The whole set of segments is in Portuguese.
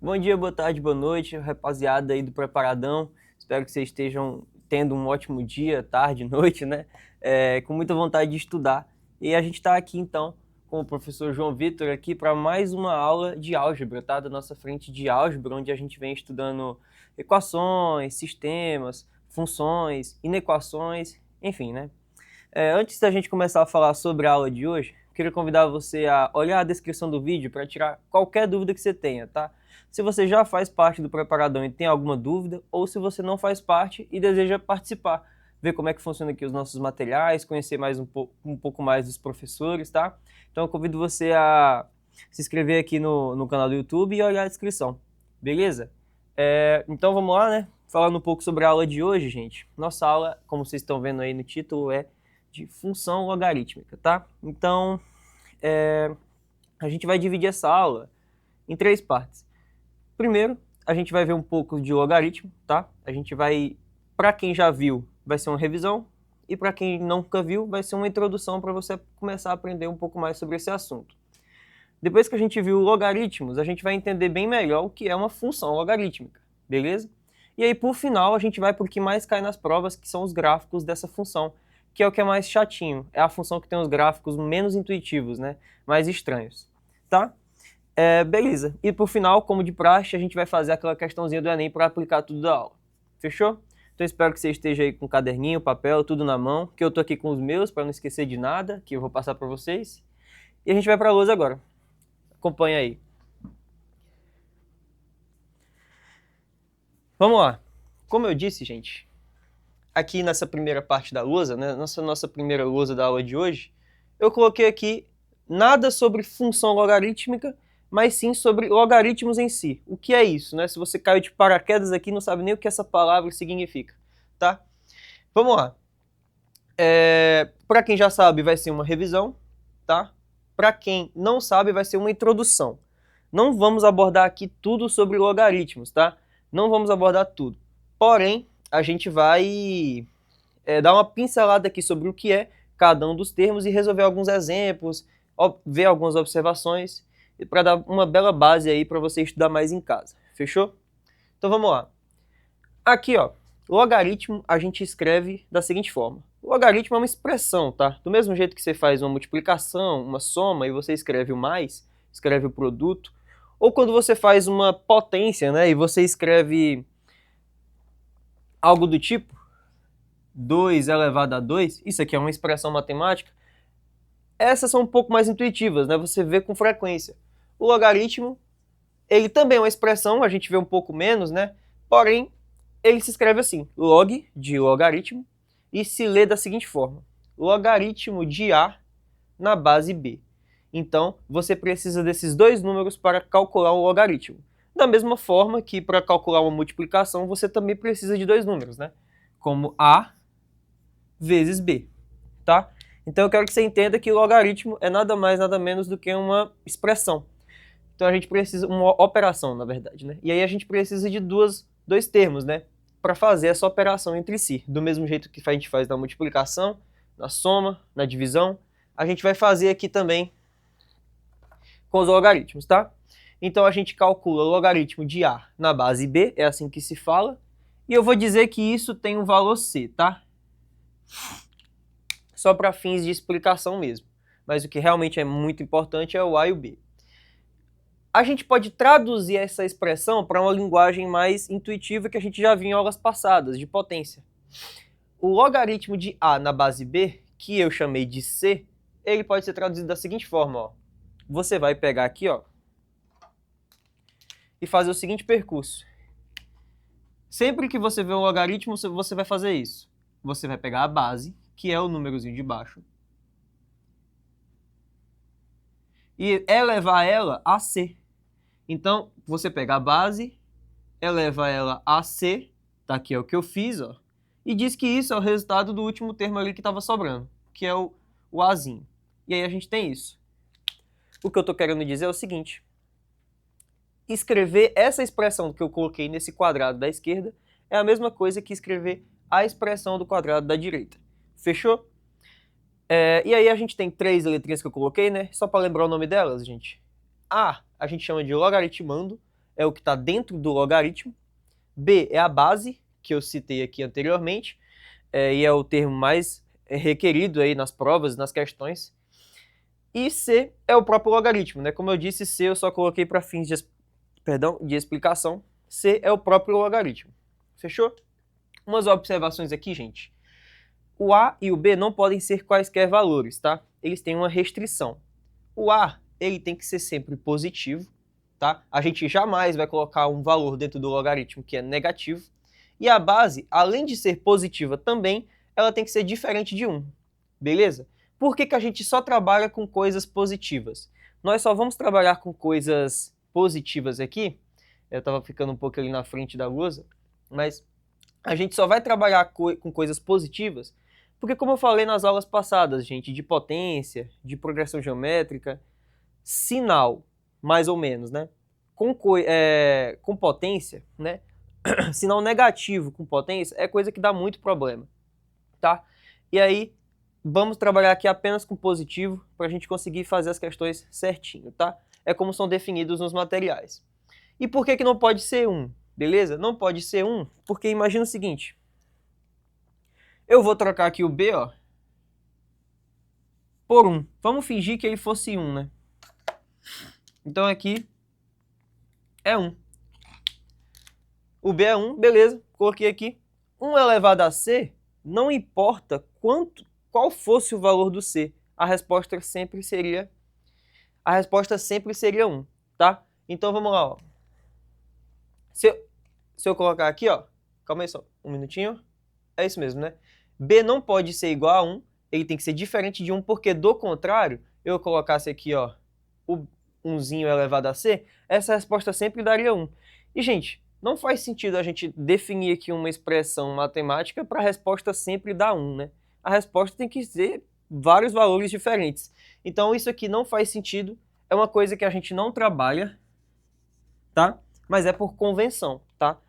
Bom dia, boa tarde, boa noite, rapaziada aí do Preparadão. Espero que vocês estejam tendo um ótimo dia, tarde, noite, né? Com muita vontade de estudar. E a gente está aqui então com o professor João Vitor aqui para mais uma aula de álgebra, tá? Da nossa frente de álgebra, onde a gente vem estudando equações, sistemas, funções, inequações, enfim, né? Antes da gente começar a falar sobre a aula de hoje, queria convidar você a olhar a descrição do vídeo para tirar qualquer dúvida que você tenha, tá? Se você já faz parte do Preparadão e tem alguma dúvida, ou se você não faz parte e deseja participar, ver como é que funciona aqui os nossos materiais, conhecer mais um pouco mais dos professores, tá? Então eu convido você a se inscrever aqui no canal do YouTube e olhar a descrição, beleza? Então vamos lá, né? Falando um pouco sobre a aula de hoje, gente. Nossa aula, como vocês estão vendo aí no título, é de função logarítmica, tá? Então, a gente vai dividir essa aula em 3 partes. Primeiro, a gente vai ver um pouco de logaritmo, tá? A gente vai, para quem já viu, vai ser uma revisão, e para quem nunca viu, vai ser uma introdução para você começar a aprender um pouco mais sobre esse assunto. Depois que a gente viu logaritmos, a gente vai entender bem melhor o que é uma função logarítmica, beleza? E aí, por final, a gente vai para o que mais cai nas provas, que são os gráficos dessa função, que é o que é mais chatinho. É a função que tem os gráficos menos intuitivos, né? Mais estranhos, tá? Beleza. E por final, como de praxe, a gente vai fazer aquela questãozinha do Enem para aplicar tudo da aula. Fechou? Então espero que você esteja aí com caderninho, papel, tudo na mão, que eu tô aqui com os meus para não esquecer de nada, que eu vou passar para vocês. E a gente vai para a lousa agora. Acompanha aí. Vamos lá. Como eu disse, gente, aqui nessa primeira parte da lousa, né, nossa primeira lousa da aula de hoje, eu coloquei aqui nada sobre função logarítmica, mas sim sobre logaritmos em si. O que é isso, né? Se você caiu de paraquedas aqui, não sabe nem o que essa palavra significa, tá? Vamos lá. Para quem já sabe, vai ser uma revisão, tá? Para quem não sabe, vai ser uma introdução. Não vamos abordar aqui tudo sobre logaritmos, tá? Não vamos abordar tudo. Porém, a gente vai dar uma pincelada aqui sobre o que é cada um dos termos e resolver alguns exemplos, ver algumas observações, para dar uma bela base aí para você estudar mais em casa. Fechou? Então vamos lá. Aqui, ó, logaritmo a gente escreve da seguinte forma. Logaritmo é uma expressão, tá? Do mesmo jeito que você faz uma multiplicação, uma soma, e você escreve o mais, escreve o produto, ou quando você faz uma potência, né, e você escreve algo do tipo 2 elevado a 2, isso aqui é uma expressão matemática, essas são um pouco mais intuitivas, né? Você vê com frequência. O logaritmo, ele também é uma expressão, a gente vê um pouco menos, né? Porém, ele se escreve assim, log de logaritmo, e se lê da seguinte forma, logaritmo de A na base B. Então, você precisa desses dois números para calcular um logaritmo. Da mesma forma que para calcular uma multiplicação, você também precisa de dois números, né? Como A vezes B, tá? Então eu quero que você entenda que o logaritmo é nada mais, nada menos do que uma expressão. Então a gente precisa, uma operação, na verdade, né? E aí a gente precisa de dois termos, né? Para fazer essa operação entre si. Do mesmo jeito que a gente faz na multiplicação, na soma, na divisão, a gente vai fazer aqui também com os logaritmos, tá? Então a gente calcula o logaritmo de A na base B, é assim que se fala, e eu vou dizer que isso tem um valor C, tá? Só para fins de explicação mesmo. Mas o que realmente é muito importante é o A e o B. A gente pode traduzir essa expressão para uma linguagem mais intuitiva que a gente já viu em aulas passadas, de potência. O logaritmo de A na base B, que eu chamei de C, ele pode ser traduzido da seguinte forma, ó. Você vai pegar aqui, ó, e fazer o seguinte percurso. Sempre que você vê um logaritmo, você vai fazer isso. Você vai pegar a base, que é o númerozinho de baixo, e elevar ela a C. Então, você pega a base, eleva ela a C, tá aqui é o que eu fiz, ó, e diz que isso é o resultado do último termo ali que estava sobrando, que é o Azinho. E aí a gente tem isso. O que eu estou querendo dizer é o seguinte. Escrever essa expressão que eu coloquei nesse quadrado da esquerda é a mesma coisa que escrever a expressão do quadrado da direita. Fechou? E aí a gente tem 3 letrinhas que eu coloquei, né? Só para lembrar o nome delas, gente. A gente chama de logaritmando, é o que está dentro do logaritmo, B é a base, que eu citei aqui anteriormente, e é o termo mais requerido aí nas provas, nas questões, e C é o próprio logaritmo, né? Como eu disse, C eu só coloquei para fins de explicação, C é o próprio logaritmo. Fechou? Umas observações aqui, gente. O A e o B não podem ser quaisquer valores, tá? Eles têm uma restrição. O A, ele tem que ser sempre positivo, tá? A gente jamais vai colocar um valor dentro do logaritmo que é negativo. E a base, além de ser positiva também, ela tem que ser diferente de 1, beleza? Por que a gente só trabalha com coisas positivas? Nós só vamos trabalhar com coisas positivas aqui. Eu estava ficando um pouco ali na frente da lousa, mas a gente só vai trabalhar com coisas positivas porque, como eu falei nas aulas passadas, gente, de potência, de progressão geométrica, sinal, mais ou menos, né? Com potência, né? Sinal negativo com potência é coisa que dá muito problema, tá? E aí, vamos trabalhar aqui apenas com positivo para a gente conseguir fazer as questões certinho, tá? É como são definidos nos materiais. E por que não pode ser 1? Beleza? Não pode ser 1 porque imagina o seguinte. Eu vou trocar aqui o B, ó, por 1. Vamos fingir que ele fosse 1, né? Então aqui é 1. O B é 1, beleza, coloquei aqui. 1 elevado a C, não importa qual fosse o valor do C, a resposta sempre seria 1, tá? Então vamos lá, ó. Se eu colocar aqui, ó, calma aí só, um minutinho. É isso mesmo, né? B não pode ser igual a 1, ele tem que ser diferente de 1, porque do contrário, eu colocasse aqui, ó, o 1zinho elevado a C, essa resposta sempre daria 1. E, gente, não faz sentido a gente definir aqui uma expressão matemática para a resposta sempre dar 1, né? A resposta tem que ser vários valores diferentes. Então, isso aqui não faz sentido, é uma coisa que a gente não trabalha, tá? Mas é por convenção, tá?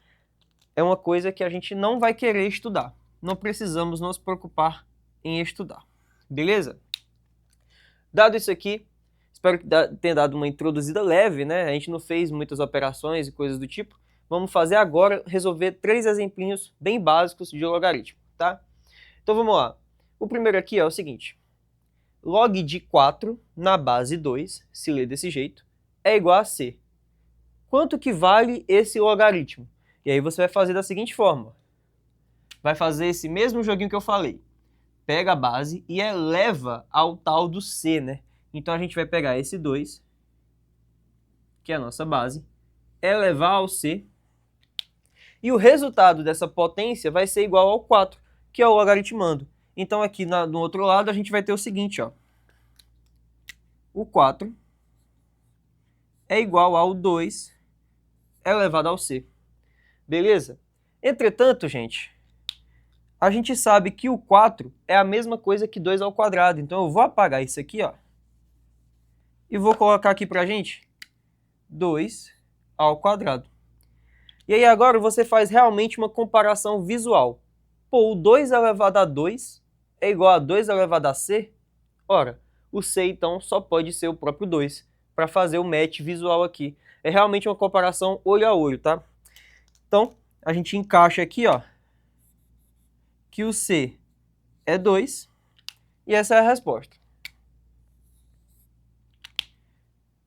É uma coisa que a gente não vai querer estudar. Não precisamos nos preocupar em estudar. Beleza? Dado isso aqui, espero que tenha dado uma introduzida leve, né? A gente não fez muitas operações e coisas do tipo. Vamos fazer agora, resolver 3 exemplinhos bem básicos de logaritmo, tá? Então vamos lá. O primeiro aqui é o seguinte. Log de 4 na base 2, se lê desse jeito, é igual a C. Quanto que vale esse logaritmo? E aí você vai fazer da seguinte forma. Vai fazer esse mesmo joguinho que eu falei. Pega a base e eleva ao tal do C, né? Então a gente vai pegar esse 2, que é a nossa base, elevar ao C, e o resultado dessa potência vai ser igual ao 4, que é o logaritmando. Então aqui no outro lado a gente vai ter o seguinte, ó. O 4 é igual ao 2 elevado ao C. Beleza? Entretanto, gente, a gente sabe que o 4 é a mesma coisa que 2 ao quadrado. Então eu vou apagar isso aqui, ó, e vou colocar aqui pra gente 2 ao quadrado. E aí agora você faz realmente uma comparação visual. Pô, o 2 elevado a 2 é igual a 2 elevado a C? Ora, o C então só pode ser o próprio 2, para fazer o match visual aqui. É realmente uma comparação olho a olho, tá? Então, a gente encaixa aqui, ó, que o C é 2, e essa é a resposta.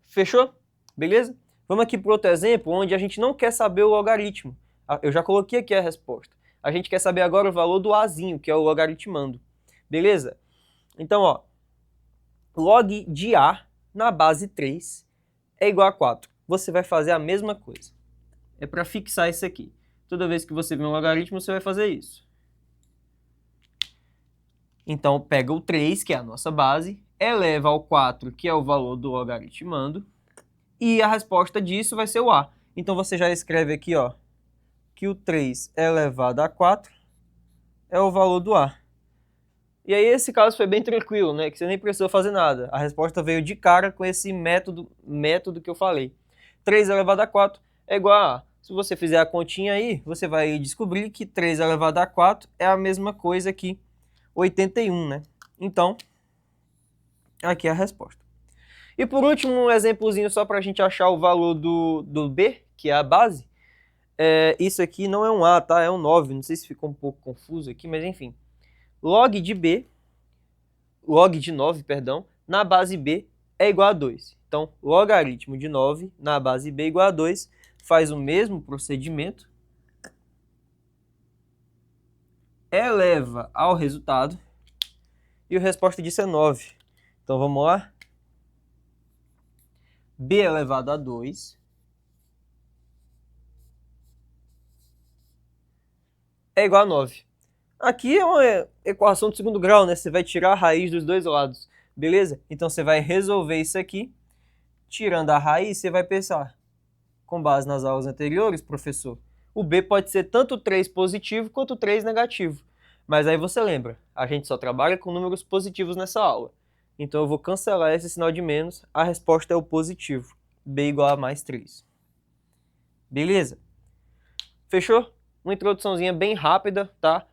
Fechou? Beleza? Vamos aqui para outro exemplo, onde a gente não quer saber o logaritmo. Eu já coloquei aqui a resposta. A gente quer saber agora o valor do Azinho, que é o logaritmando. Beleza? Então, ó, log de A na base 3 é igual a 4. Você vai fazer a mesma coisa. É para fixar isso aqui. Toda vez que você vê um logaritmo, você vai fazer isso. Então, pega o 3, que é a nossa base, eleva ao 4, que é o valor do logaritmando, e a resposta disso vai ser o A. Então, você já escreve aqui, ó, que o 3 elevado a 4 é o valor do A. E aí, esse caso foi bem tranquilo, né? Que você nem precisou fazer nada. A resposta veio de cara com esse método que eu falei. 3 elevado a 4 é igual a A. Se você fizer a continha aí, você vai descobrir que 3 elevado a 4 é a mesma coisa que 81, né? Então, aqui é a resposta. E por último, um exemplozinho só para a gente achar o valor do b, que é a base. Isso aqui não é um a, tá? É um 9. Não sei se ficou um pouco confuso aqui, mas enfim. Log de 9, perdão, na base b é igual a 2. Então, logaritmo de 9 na base b igual a 2 faz o mesmo procedimento, eleva ao resultado, e a resposta disso é 9. Então, vamos lá. B elevado a 2 é igual a 9. Aqui é uma equação de segundo grau, né? Você vai tirar a raiz dos dois lados, beleza? Então, você vai resolver isso aqui. Tirando a raiz, você vai pensar, com base nas aulas anteriores, professor, o B pode ser tanto 3 positivo quanto 3 negativo. Mas aí você lembra, a gente só trabalha com números positivos nessa aula. Então eu vou cancelar esse sinal de menos, a resposta é o positivo. B igual a mais 3. Beleza? Fechou? Uma introduçãozinha bem rápida, tá?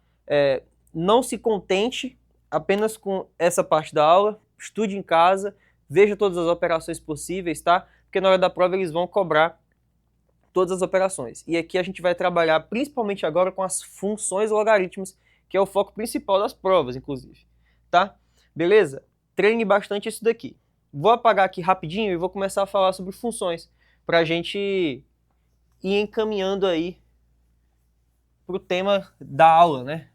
Não se contente apenas com essa parte da aula, estude em casa, veja todas as operações possíveis, tá? Porque na hora da prova eles vão cobrar todas as operações. E aqui a gente vai trabalhar principalmente agora com as funções logarítmicas, que é o foco principal das provas, inclusive, tá? Beleza? Treine bastante isso daqui. Vou apagar aqui rapidinho e vou começar a falar sobre funções, para a gente ir encaminhando aí para o tema da aula, né?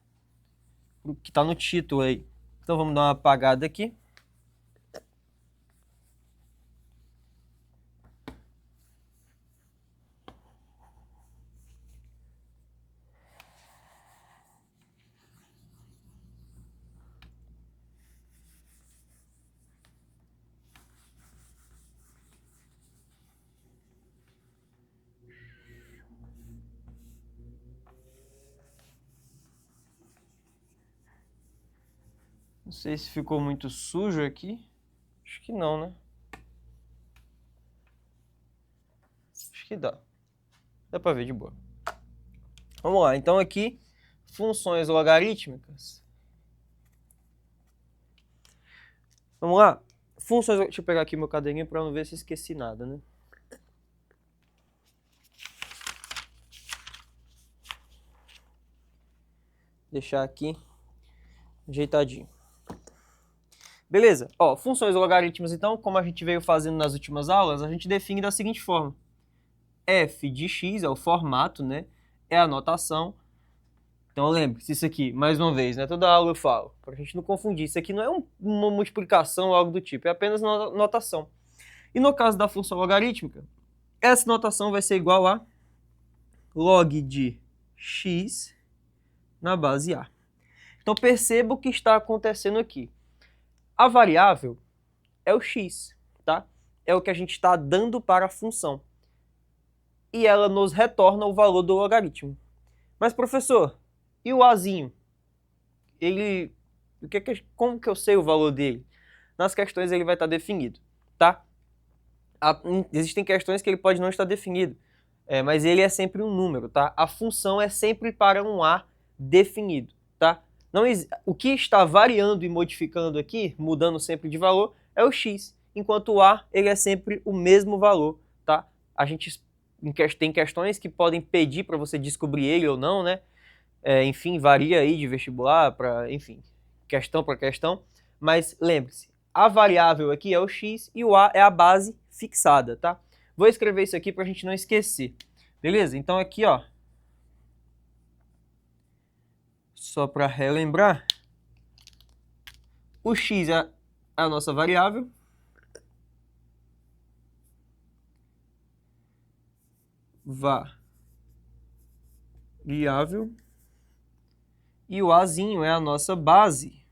Que está no título aí. Então vamos dar uma apagada aqui. Não sei se ficou muito sujo aqui. Acho que não, né? Acho que dá. Dá para ver de boa. Vamos lá, então aqui, funções logarítmicas. Vamos lá? Funções... Deixa eu pegar aqui meu caderninho para não ver se esqueci nada, né? Deixar aqui ajeitadinho. Beleza? Ó, funções logarítmicas, então, como a gente veio fazendo nas últimas aulas, a gente define da seguinte forma. F de x é o formato, né? É a notação. Então lembre-se, isso aqui, mais uma vez, né? Toda aula eu falo, para a gente não confundir. Isso aqui não é uma multiplicação ou algo do tipo, é apenas notação. E no caso da função logarítmica, essa notação vai ser igual a log de x na base a. Então perceba o que está acontecendo aqui. A variável é o x, tá? É o que a gente está dando para a função. E ela nos retorna o valor do logaritmo. Mas, professor, e o azinho? Como que eu sei o valor dele? Nas questões ele vai estar definido, tá? Existem questões que ele pode não estar definido, mas ele é sempre um número, tá? A função é sempre para um a definido, tá? O que está variando e modificando aqui, mudando sempre de valor, é o x, enquanto o a ele é sempre o mesmo valor, tá? A gente tem questões que podem pedir para você descobrir ele ou não, né? Enfim, varia aí de vestibular para, enfim, questão para questão, mas lembre-se, a variável aqui é o x e o a é a base fixada, tá? Vou escrever isso aqui para a gente não esquecer, beleza? Então aqui, ó, só para relembrar, o x é a nossa variável, variável, e o azinho é a nossa base,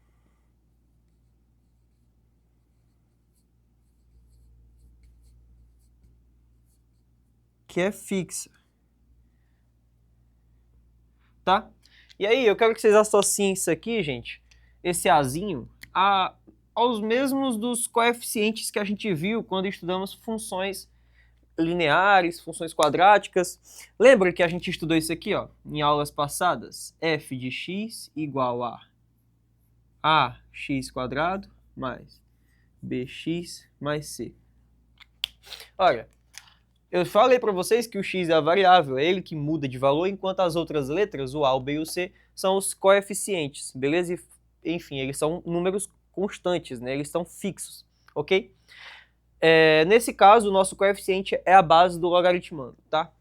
que é fixa, tá? E aí, eu quero que vocês associem isso aqui, gente, esse azinho, aos mesmos dos coeficientes que a gente viu quando estudamos funções lineares, funções quadráticas. Lembra que a gente estudou isso aqui, ó, em aulas passadas? F de x igual a ax² mais bx mais c. Olha, eu falei para vocês que o x é a variável, é ele que muda de valor, enquanto as outras letras, o A, o B e o C, são os coeficientes, beleza? Enfim, eles são números constantes, né? Eles são fixos, ok? Nesse caso, o nosso coeficiente é a base do logaritmando, tá?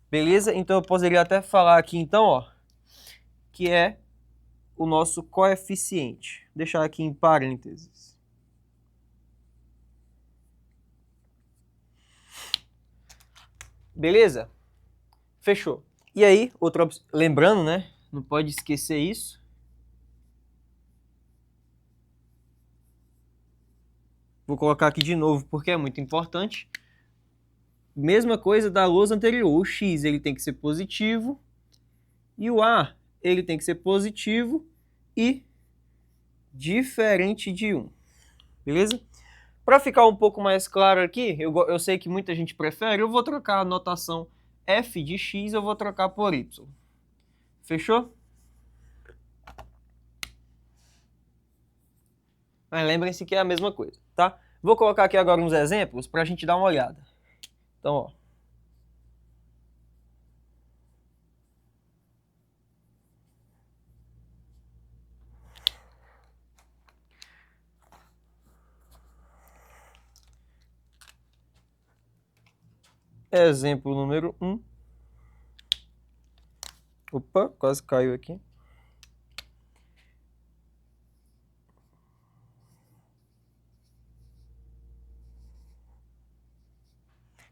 Beleza? Então eu poderia até falar aqui, então, ó, que é o nosso coeficiente. Vou deixar aqui em parênteses. Beleza? Fechou. E aí, lembrando, né? Não pode esquecer isso. Vou colocar aqui de novo porque é muito importante. Mesma coisa da lousa anterior. O x ele tem que ser positivo e o A ele tem que ser positivo e diferente de 1. Beleza? Para ficar um pouco mais claro aqui, eu sei que muita gente prefere, eu vou trocar a notação f de x, eu vou trocar por y. Fechou? Mas lembrem-se que é a mesma coisa, tá? Vou colocar aqui agora uns exemplos para a gente dar uma olhada. Então, ó. Exemplo número 1. Opa, quase caiu aqui.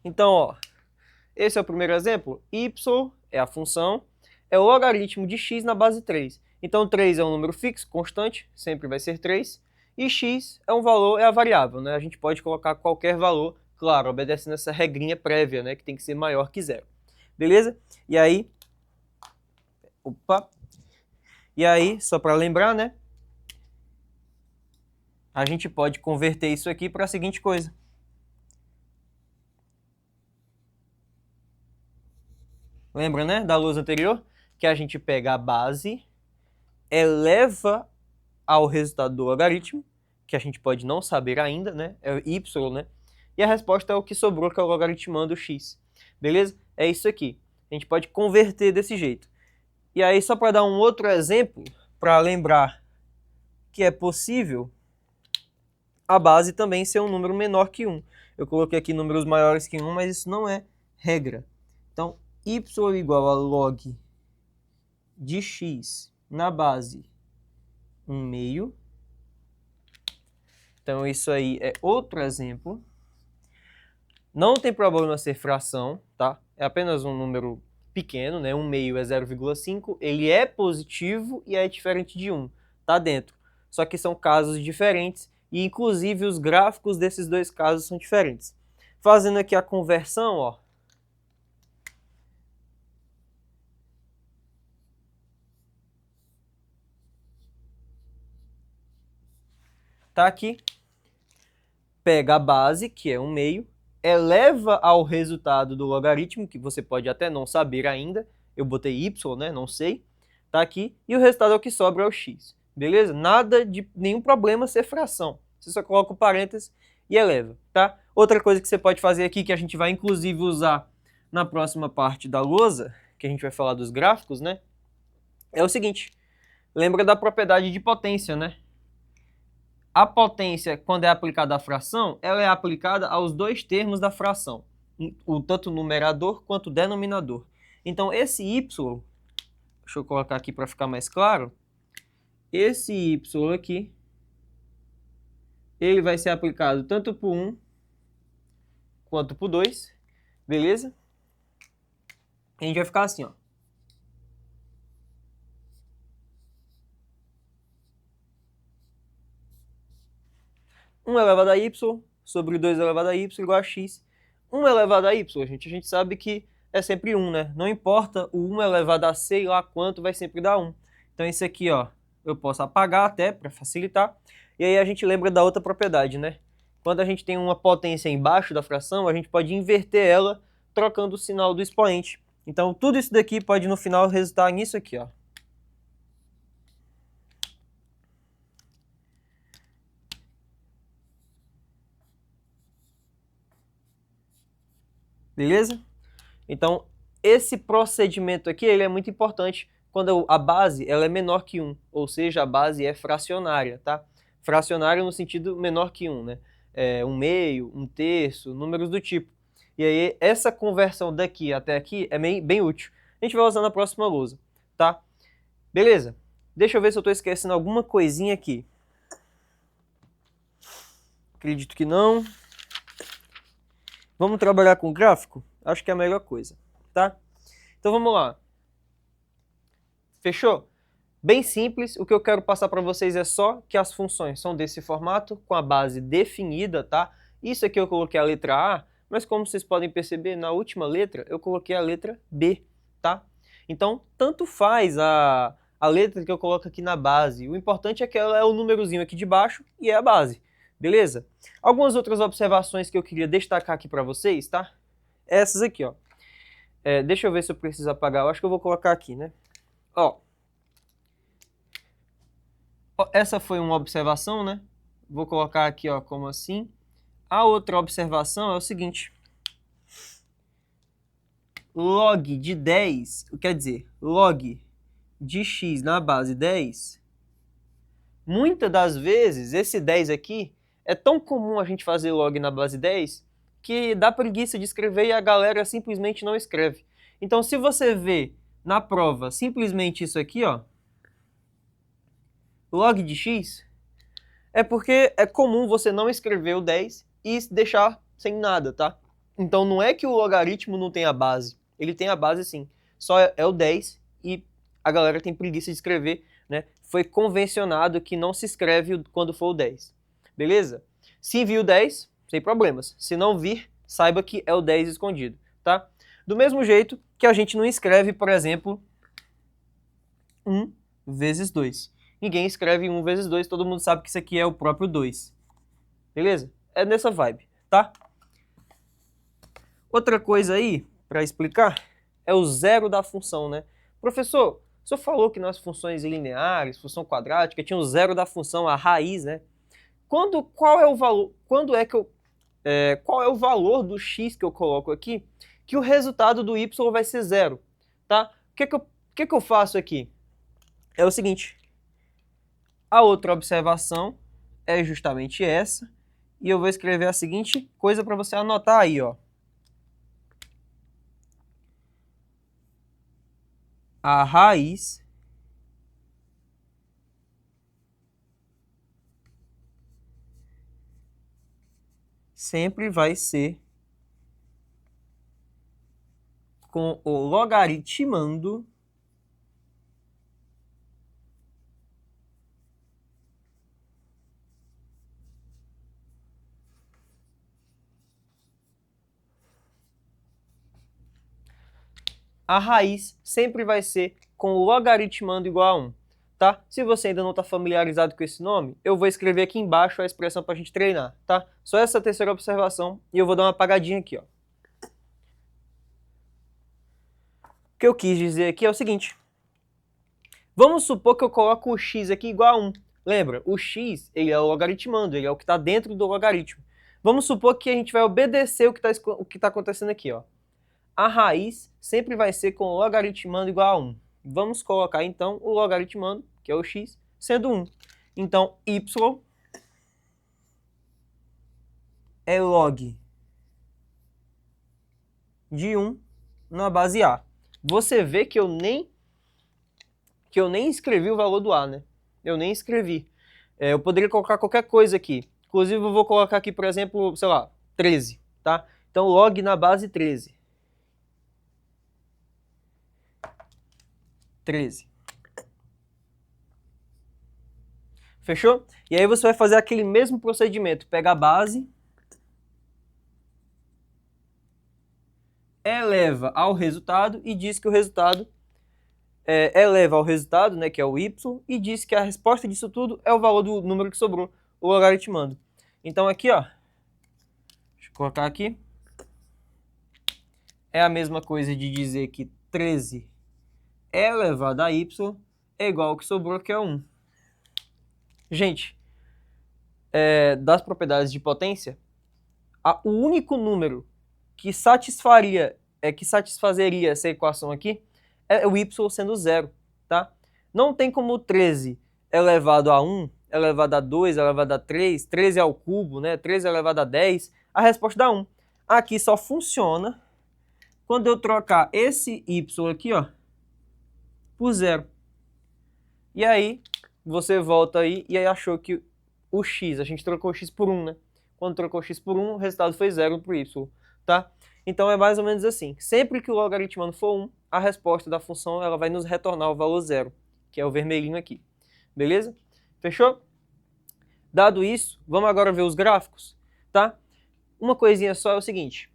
Então, ó, esse é o primeiro exemplo. Y é a função, é o logaritmo de x na base 3. Então, 3 é um número fixo, constante, sempre vai ser 3. E x é um valor, é a variável, né? A gente pode colocar qualquer valor, claro, obedecendo essa regrinha prévia, né? Que tem que ser maior que 0. Beleza? E aí... Opa! E aí, só para lembrar, né? A gente pode converter isso aqui para a seguinte coisa. Lembra, né, da lousa anterior? Que a gente pega a base, eleva ao resultado do logaritmo, que a gente pode não saber ainda, né? É y, né? E a resposta é o que sobrou, que é o logaritmando x. Beleza? É isso aqui. A gente pode converter desse jeito. E aí, só para dar um outro exemplo, para lembrar que é possível a base também ser um número menor que 1. Eu coloquei aqui números maiores que 1, mas isso não é regra. Então, y igual a log de x na base 1/2. Então, isso aí é outro exemplo. Não tem problema ser fração, tá? É apenas um número pequeno, né? 1/2 é 0,5. Ele é positivo e é diferente de 1. Tá dentro. Só que são casos diferentes e, inclusive, os gráficos desses dois casos são diferentes. Fazendo aqui a conversão, ó. Tá aqui. Pega a base, que é 1/2, eleva ao resultado do logaritmo, que você pode até não saber ainda. Eu botei y, né? Não sei. Tá aqui. E o resultado é o que sobra, é o x. Beleza? Nada de nenhum problema ser fração. Você só coloca o parênteses e eleva, tá? Outra coisa que você pode fazer aqui, que a gente vai inclusive usar na próxima parte da lousa, que a gente vai falar dos gráficos, né? É o seguinte. Lembra da propriedade de potência, né? A potência, quando é aplicada à fração, ela é aplicada aos dois termos da fração, tanto o numerador quanto o denominador. Então, esse y, deixa eu colocar aqui para ficar mais claro, esse y aqui, ele vai ser aplicado tanto para o 1 quanto para o 2, beleza? A gente vai ficar assim, ó. Um elevado a y sobre 2 elevado a y igual a x. 1 elevado a y, a gente sabe que é sempre 1, né? Não importa o 1 elevado a sei lá quanto, vai sempre dar 1. Então isso aqui, ó, eu posso apagar até para facilitar. E aí a gente lembra da outra propriedade, né? Quando a gente tem uma potência embaixo da fração, a gente pode inverter ela trocando o sinal do expoente. Então tudo isso daqui pode no final resultar nisso aqui, ó. Beleza? Então, esse procedimento aqui ele é muito importante quando a base ela é menor que 1, ou seja, a base é fracionária, tá? Fracionária no sentido menor que 1, né? Um meio, um terço, números do tipo. E aí, essa conversão daqui até aqui é bem útil. A gente vai usar na próxima lousa, tá? Beleza? Deixa eu ver se eu estou esquecendo alguma coisinha aqui. Acredito que não. Vamos trabalhar com gráfico? Acho que é a melhor coisa, tá? Então vamos lá. Fechou? Bem simples, o que eu quero passar para vocês é só que as funções são desse formato, com a base definida, tá? Isso aqui eu coloquei a letra A, mas como vocês podem perceber, na última letra eu coloquei a letra B, tá? Então, tanto faz a letra que eu coloco aqui na base. O importante é que ela é o númerozinho aqui de baixo e é a base, beleza? Algumas outras observações que eu queria destacar aqui para vocês, tá? Essas aqui, ó. Deixa eu ver se eu preciso apagar. Eu acho que eu vou colocar aqui, né? Ó. Essa foi uma observação, né? Vou colocar aqui, ó, como assim. A outra observação é o seguinte. Log de 10, quer dizer, log de x na base 10, muitas das vezes, esse 10 aqui, é tão comum a gente fazer log na base 10, que dá preguiça de escrever e a galera simplesmente não escreve. Então, se você vê na prova simplesmente isso aqui, ó, log de x, é porque é comum você não escrever o 10 e deixar sem nada, tá? Então não é que o logaritmo não tem a base, ele tem a base sim, só é o 10 e a galera tem preguiça de escrever, né? Foi convencionado que não se escreve quando for o 10, beleza? Se vir o 10, sem problemas, se não vir, saiba que é o 10 escondido, tá? Do mesmo jeito que a gente não escreve, por exemplo, 1 vezes 2. Ninguém escreve 1 vezes 2, todo mundo sabe que isso aqui é o próprio 2. Beleza? É nessa vibe, tá? Outra coisa aí, para explicar, é o zero da função, né? Professor, o senhor falou que nas funções lineares, função quadrática, tinha o zero da função, a raiz, né? Qual é o valor, qual é o valor do x que eu coloco aqui, que o resultado do y vai ser zero, tá? O que eu faço aqui? É o seguinte, a outra observação é justamente essa, e eu vou escrever a seguinte coisa para você anotar aí, ó. A raiz sempre vai ser com o logaritmando a raiz sempre vai ser com o logaritmando igual a 1, tá? Se você ainda não está familiarizado com esse nome, eu vou escrever aqui embaixo a expressão para a gente treinar, tá? Só essa terceira observação e eu vou dar uma apagadinha aqui, ó. O que eu quis dizer aqui é o seguinte. Vamos supor que eu coloco o x aqui igual a 1. Lembra, o x ele é o logaritmando, ele é o que está dentro do logaritmo. Vamos supor que a gente vai obedecer o que tá acontecendo aqui, ó. A raiz sempre vai ser com o logaritmando igual a 1. Vamos colocar, então, o logaritmando, que é o x, sendo 1. Então, y é log de 1 na base A. Você vê que eu nem escrevi o valor do A, né? Eu nem escrevi. Eu poderia colocar qualquer coisa aqui. Inclusive, eu vou colocar aqui, por exemplo, sei lá, 13, tá? Então, log na base 13. 13. Fechou? E aí você vai fazer aquele mesmo procedimento. Pega a base, eleva ao resultado e diz que o resultado eleva ao resultado, né, que é o y, e diz que a resposta disso tudo é o valor do número que sobrou, o logaritmando. Então aqui, ó, deixa eu colocar aqui, é a mesma coisa de dizer que 13 elevado a y é igual ao que sobrou, que é 1. Gente, das propriedades de potência, o único número que satisfazeria essa equação aqui é o y sendo zero, tá? Não tem como 13 elevado a 1, elevado a 2, elevado a 3, 13 ao cubo, né? 13 elevado a 10, a resposta dá 1. Aqui só funciona quando eu trocar esse y aqui, ó, por zero. E aí, você volta aí e aí achou que o x, a gente trocou o x por 1, né? Quando trocou o x por 1, o resultado foi 0 para o y, tá? Então é mais ou menos assim. Sempre que o logaritmando for 1, a resposta da função ela vai nos retornar o valor 0, que é o vermelhinho aqui. Beleza? Fechou? Dado isso, vamos agora ver os gráficos, tá? Uma coisinha só é o seguinte.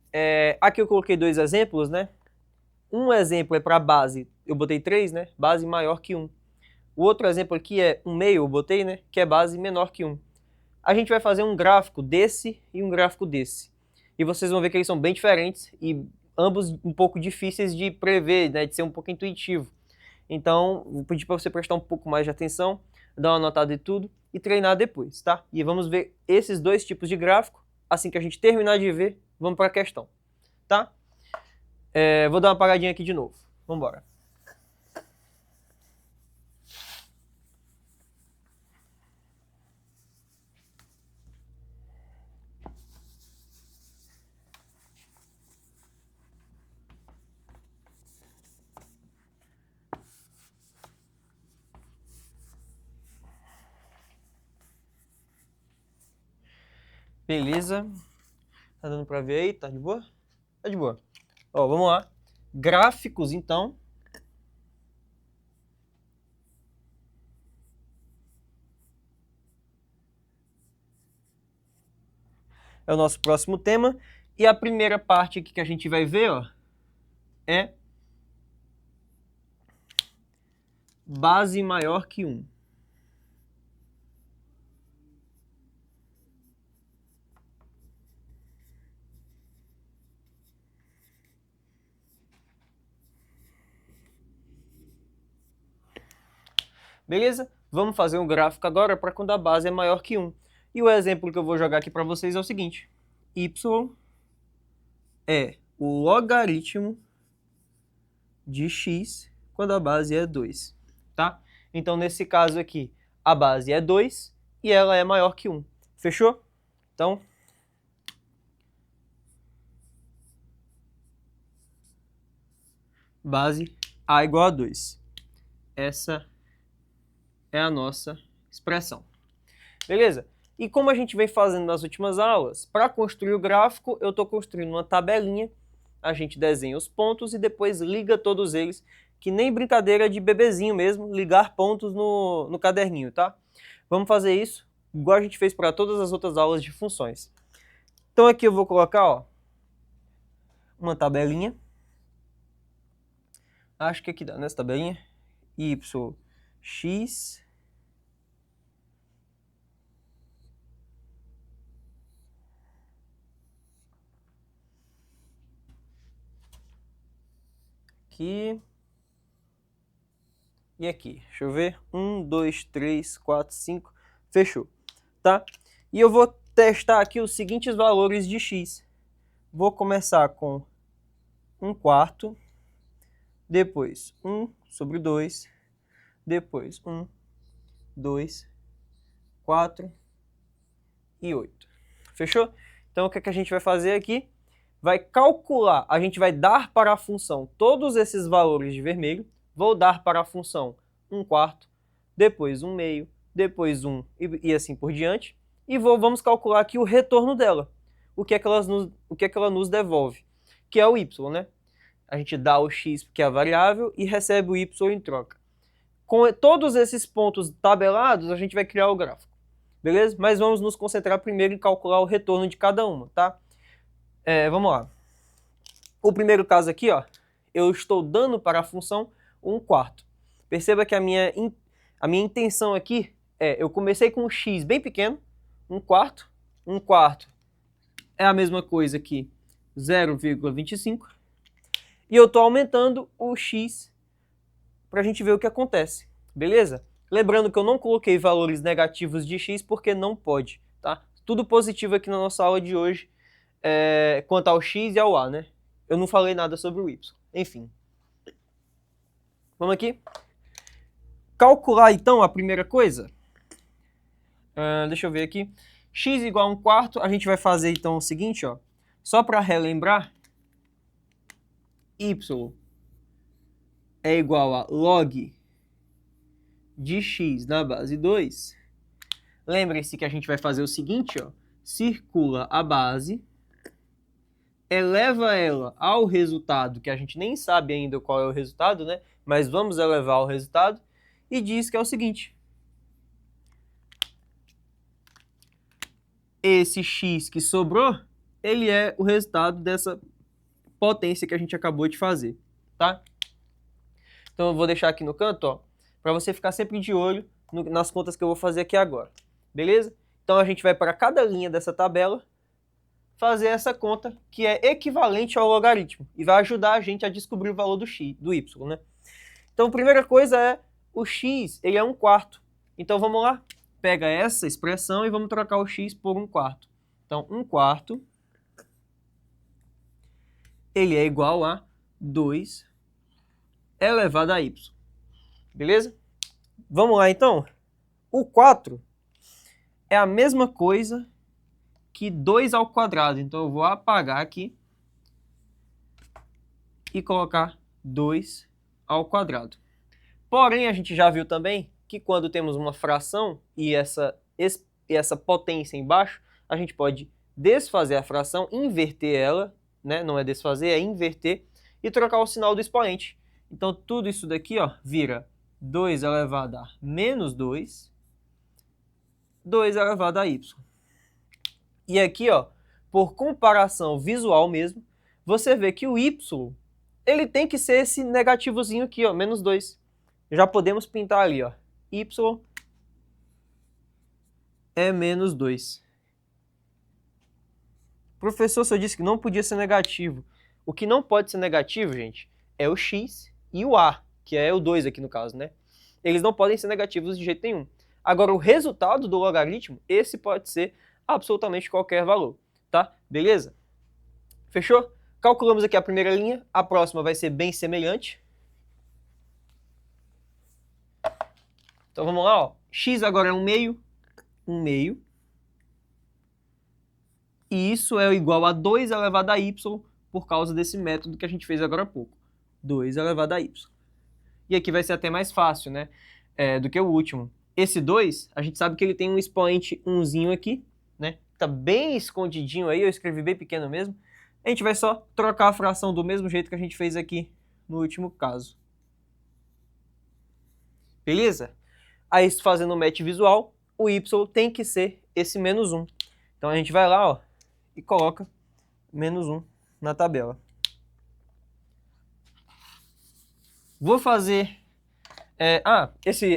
Aqui eu coloquei dois exemplos, né? Um exemplo é para base, eu botei 3, né? Base maior que 1. O outro exemplo aqui é 1/2, eu botei, né? Que é base menor que 1. A gente vai fazer um gráfico desse e um gráfico desse. E vocês vão ver que eles são bem diferentes e ambos um pouco difíceis de prever, né? De ser um pouco intuitivo. Então, vou pedir para você prestar um pouco mais de atenção, dar uma anotada de tudo e treinar depois, tá? E vamos ver esses dois tipos de gráfico. Assim que a gente terminar de ver, vamos para a questão, tá? Vou dar uma apagadinha aqui de novo. Vamos embora. Beleza. Tá dando para ver aí? Tá de boa? Tá de boa. Ó, vamos lá. Gráficos, então. É o nosso próximo tema. E a primeira parte aqui que a gente vai ver, ó, é base maior que 1. Beleza? Vamos fazer um gráfico agora para quando a base é maior que 1. E o exemplo que eu vou jogar aqui para vocês é o seguinte. Y é o logaritmo de x quando a base é 2, tá? Então, nesse caso aqui, a base é 2 e ela é maior que 1. Fechou? Então, base a igual a 2. Essa é a nossa expressão. Beleza? E como a gente vem fazendo nas últimas aulas, para construir o gráfico, eu estou construindo uma tabelinha, a gente desenha os pontos e depois liga todos eles, que nem brincadeira de bebezinho mesmo, ligar pontos no caderninho, tá? Vamos fazer isso igual a gente fez para todas as outras aulas de funções. Então aqui eu vou colocar, ó, uma tabelinha. Acho que aqui dá nessa tabelinha. X aqui e aqui. Deixa eu ver. 1, 2, 3, 4, 5. Fechou. Tá? E eu vou testar aqui os seguintes valores de x. Vou começar com 1/4. Depois 1/2. Depois 1, 2, 4 e 8. Fechou? Então o que é que a gente vai fazer aqui? Vai calcular, a gente vai dar para a função todos esses valores de vermelho, vou dar para a função 1/4, depois 1/2, depois 1 e assim por diante, e vamos calcular aqui o retorno dela, o que é que ela nos devolve, que é o y, né? A gente dá o x, que é a variável, e recebe o y em troca. Com todos esses pontos tabelados, a gente vai criar o gráfico, beleza? Mas vamos nos concentrar primeiro em calcular o retorno de cada uma, tá? Vamos lá. O primeiro caso aqui, ó, eu estou dando para a função 1/4. Perceba que a minha intenção aqui eu comecei com um x bem pequeno, 1/4. 1/4 é a mesma coisa que 0,25. E eu estou aumentando o x para a gente ver o que acontece, beleza? Lembrando que eu não coloquei valores negativos de x porque não pode, tá? Tudo positivo aqui na nossa aula de hoje. quanto ao x e ao a, né? Eu não falei nada sobre o y. Enfim. Vamos aqui. Calcular, então, a primeira coisa. Deixa eu ver aqui. X igual a 1/4, a gente vai fazer, então, o seguinte, ó. Só para relembrar, y é igual a log de x na base 2. Lembrem-se que a gente vai fazer o seguinte, ó. Circula a base, eleva ela ao resultado, que a gente nem sabe ainda qual é o resultado, né? Mas vamos elevar o resultado, e diz que é o seguinte. Esse x que sobrou, ele é o resultado dessa potência que a gente acabou de fazer, tá? Então eu vou deixar aqui no canto, ó, para você ficar sempre de olho nas contas que eu vou fazer aqui agora, beleza? Então a gente vai para cada linha dessa tabela fazer essa conta que é equivalente ao logaritmo e vai ajudar a gente a descobrir o valor do x, do y, né? Então a primeira coisa é o x, ele é 1/4. Então vamos lá, pega essa expressão e vamos trocar o x por 1/4. Então 1/4 ele é igual a 2 elevado a y. Beleza? Vamos lá, então. O 4 é a mesma coisa que 2 ao quadrado. Então, eu vou apagar aqui e colocar 2 ao quadrado. Porém, a gente já viu também que quando temos uma fração e essa potência embaixo, a gente pode desfazer a fração, inverter ela, né? Não é desfazer, é inverter, e trocar o sinal do expoente. Então, tudo isso daqui, ó, vira 2 elevado a menos 2, 2 elevado a y. E aqui, ó, por comparação visual mesmo, você vê que o y, ele tem que ser esse negativozinho aqui, ó, menos 2. Já podemos pintar ali, ó, y é menos 2. Professor, você disse que não podia ser negativo. O que não pode ser negativo, gente, é o x e o a, que é o 2 aqui no caso, né? Eles não podem ser negativos de jeito nenhum. Agora, o resultado do logaritmo, esse pode ser absolutamente qualquer valor, tá? Beleza? Fechou? Calculamos aqui a primeira linha, a próxima vai ser bem semelhante. Então vamos lá, ó. X agora é 1/2, 1/2. E isso é igual a 2 elevado a y por causa desse método que a gente fez agora há pouco. 2 elevado a y. E aqui vai ser até mais fácil, né? Do que o último. Esse 2, a gente sabe que ele tem um expoente 1zinho aqui, né? Tá bem escondidinho aí, eu escrevi bem pequeno mesmo. A gente vai só trocar a fração do mesmo jeito que a gente fez aqui no último caso. Beleza? Aí, fazendo o match visual, o y tem que ser esse menos 1. Então a gente vai lá, ó, e coloca menos 1 na tabela. Vou fazer...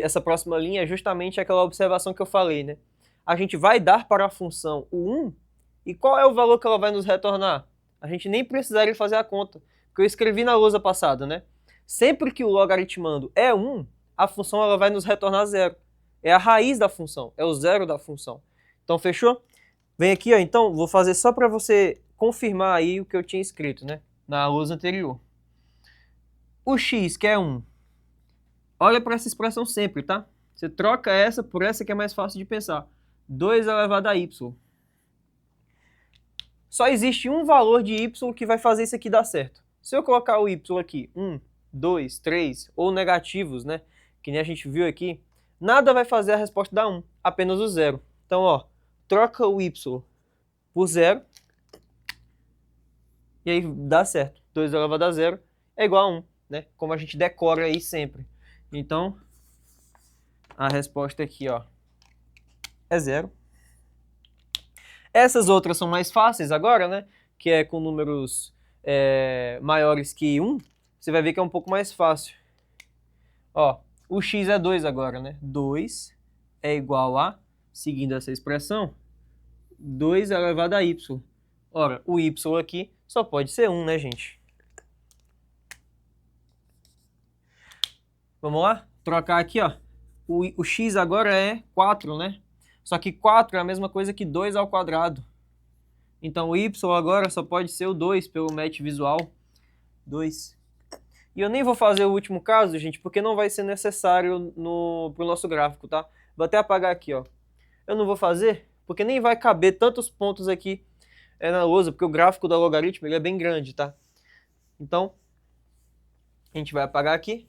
essa próxima linha é justamente aquela observação que eu falei, né? A gente vai dar para a função o 1, e qual é o valor que ela vai nos retornar? A gente nem precisaria fazer a conta, porque eu escrevi na lousa passada, né? Sempre que o logaritmando é 1, a função ela vai nos retornar 0. É a raiz da função, é o zero da função. Então, fechou? Vem aqui, ó, então, vou fazer só para você confirmar aí o que eu tinha escrito, né? Na lousa anterior. O x, que é 1, olha para essa expressão sempre, tá? Você troca essa por essa que é mais fácil de pensar. 2 elevado a y. Só existe um valor de y que vai fazer isso aqui dar certo. Se eu colocar o y aqui, 1, 2, 3, ou negativos, né? Que nem a gente viu aqui, nada vai fazer a resposta dar 1, apenas o 0. Então, ó, troca o y por 0, e aí dá certo. 2 elevado a 0 é igual a 1, né? Como a gente decora aí sempre. Então, a resposta aqui, ó, é 0. Essas outras são mais fáceis agora, né? Que é com números maiores que 1. Você vai ver que é um pouco mais fácil. Ó, o x é 2 agora, né? 2 é igual a, seguindo essa expressão, 2 elevado a y. Ora, o y aqui só pode ser 1, né, gente? Vamos lá? Trocar aqui, ó. O x agora é 4, né? Só que 4 é a mesma coisa que 2 ao quadrado. Então o y agora só pode ser o 2 pelo match visual. 2. E eu nem vou fazer o último caso, gente, porque não vai ser necessário pro nosso gráfico, tá? Vou até apagar aqui, ó. Eu não vou fazer, porque nem vai caber tantos pontos aqui na lousa, porque o gráfico da logaritmo ele é bem grande, tá? Então, a gente vai apagar aqui.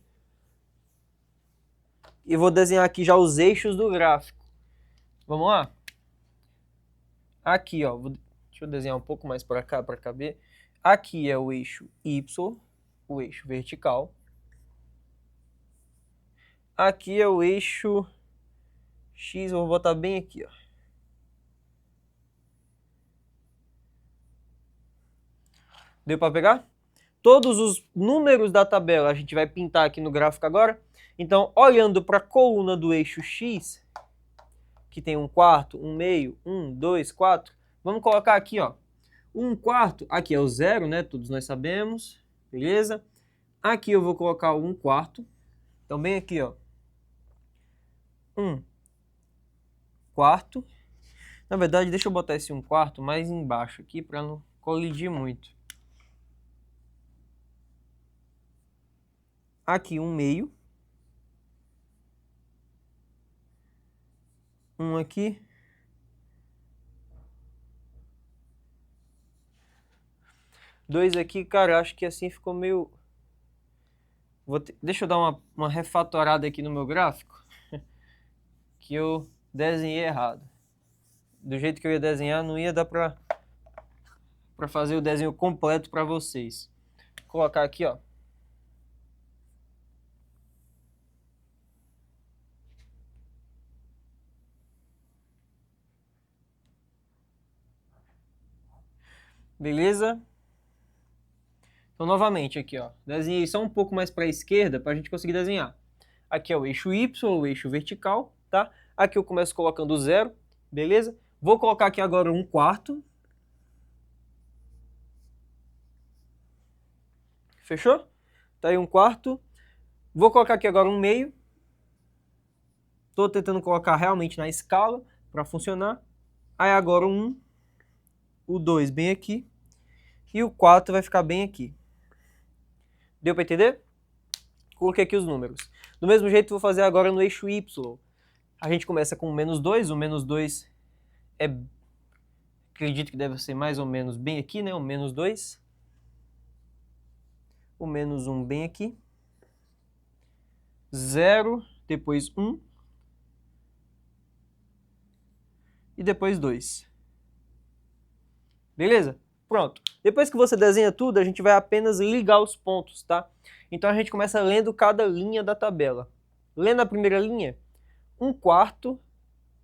E vou desenhar aqui já os eixos do gráfico. Vamos lá? Aqui, ó, deixa eu desenhar um pouco mais para cá, para caber. Aqui é o eixo Y, o eixo vertical. Aqui é o eixo X, vou botar bem aqui, ó. Deu para pegar? Todos os números da tabela a gente vai pintar aqui no gráfico agora. Então, olhando para a coluna do eixo X, que tem 1/4, 1/2, 1, 2, 4, vamos colocar aqui, ó, 1/4, aqui é o 0, né? Todos nós sabemos, beleza? Aqui eu vou colocar o 1/4, então bem aqui, ó, 1/4. Na verdade, deixa eu botar esse 1/4 mais embaixo aqui para não colidir muito. Aqui 1/2. 1 aqui. Dois aqui, cara, acho que assim ficou meio... Deixa eu dar uma refatorada aqui no meu gráfico, que eu desenhei errado. Do jeito que eu ia desenhar, não ia dar para fazer o desenho completo para vocês. Vou colocar aqui, ó. Beleza? Então, novamente aqui, ó, desenhei só um pouco mais para a esquerda para a gente conseguir desenhar. Aqui é o eixo Y, o eixo vertical, tá? Aqui eu começo colocando 0, beleza? Vou colocar aqui agora 1/4. Fechou? Tá aí 1/4. Vou colocar aqui agora 1/2. Estou tentando colocar realmente na escala para funcionar. Aí agora o 1, o 2 bem aqui e o 4 vai ficar bem aqui. Deu para entender? Coloquei aqui os números. Do mesmo jeito, vou fazer agora no eixo Y. A gente começa com o -2. O -2 acredito que deve ser mais ou menos bem aqui, né? O -2. O -1 bem aqui. 0, depois 1. E depois 2. Beleza? Pronto. Depois que você desenha tudo, a gente vai apenas ligar os pontos, tá? Então a gente começa lendo cada linha da tabela. Lendo a primeira linha, 1/4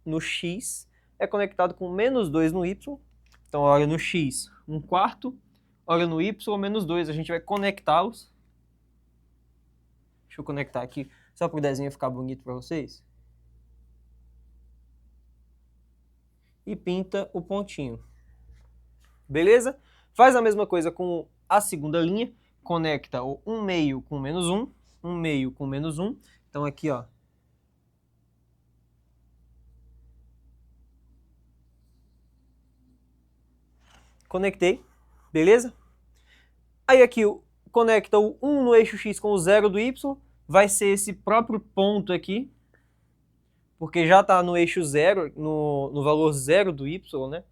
no X é conectado com -2 no Y. Então olha no X, 1/4, olha no Y, -2. A gente vai conectá-los. Deixa eu conectar aqui, só para o desenho ficar bonito para vocês. E pinta o pontinho. Beleza? Faz a mesma coisa com a segunda linha, conecta o 1/2 com -1, 1/2 com -1. Então aqui, ó. Conectei, beleza? Aí aqui conecta o 1 no eixo X com o 0 do Y, vai ser esse próprio ponto aqui, porque já está no eixo 0, no valor 0 do Y, né?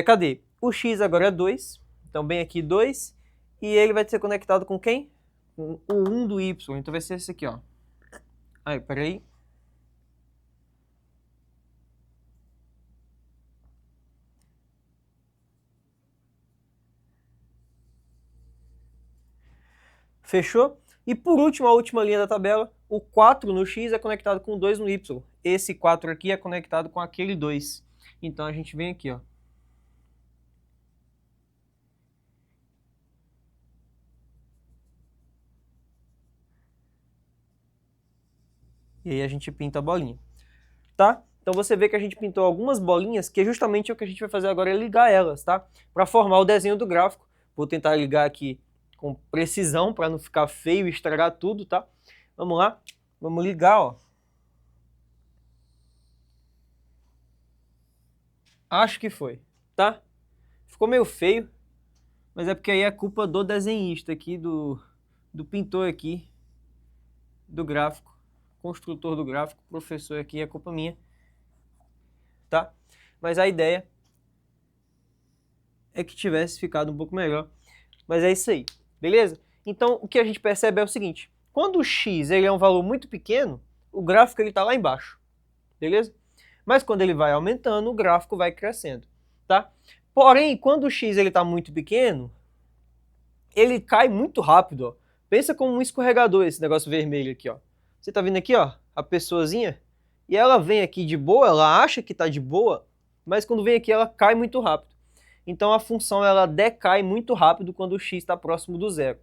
Cadê? O X agora é 2, então bem aqui 2, e ele vai ser conectado com quem? Com o 1 do Y, então vai ser esse aqui, ó. Aí, peraí. Fechou? E por último, a última linha da tabela, o 4 no X é conectado com o 2 no Y. Esse 4 aqui é conectado com aquele 2. Então a gente vem aqui, ó. E aí a gente pinta a bolinha, tá? Então você vê que a gente pintou algumas bolinhas, que é justamente o que a gente vai fazer agora, é ligar elas, tá? Para formar o desenho do gráfico. Vou tentar ligar aqui com precisão, para não ficar feio e estragar tudo, tá? Vamos lá, vamos ligar, ó. Acho que foi, tá? Ficou meio feio, mas é porque aí é culpa do desenhista aqui, do pintor aqui, do gráfico, construtor do gráfico, professor aqui, é culpa minha, tá? Mas a ideia é que tivesse ficado um pouco melhor, mas é isso aí, beleza? Então, o que a gente percebe é o seguinte, quando o x ele é um valor muito pequeno, o gráfico está lá embaixo, beleza? Mas quando ele vai aumentando, o gráfico vai crescendo, tá? Porém, quando o x está muito pequeno, ele cai muito rápido, ó. Pensa como um escorregador esse negócio vermelho aqui, ó. Você tá vendo aqui, ó, a pessoazinha, e ela vem aqui de boa, ela acha que tá de boa, mas quando vem aqui ela cai muito rápido. Então a função ela decai muito rápido quando o x está próximo do zero,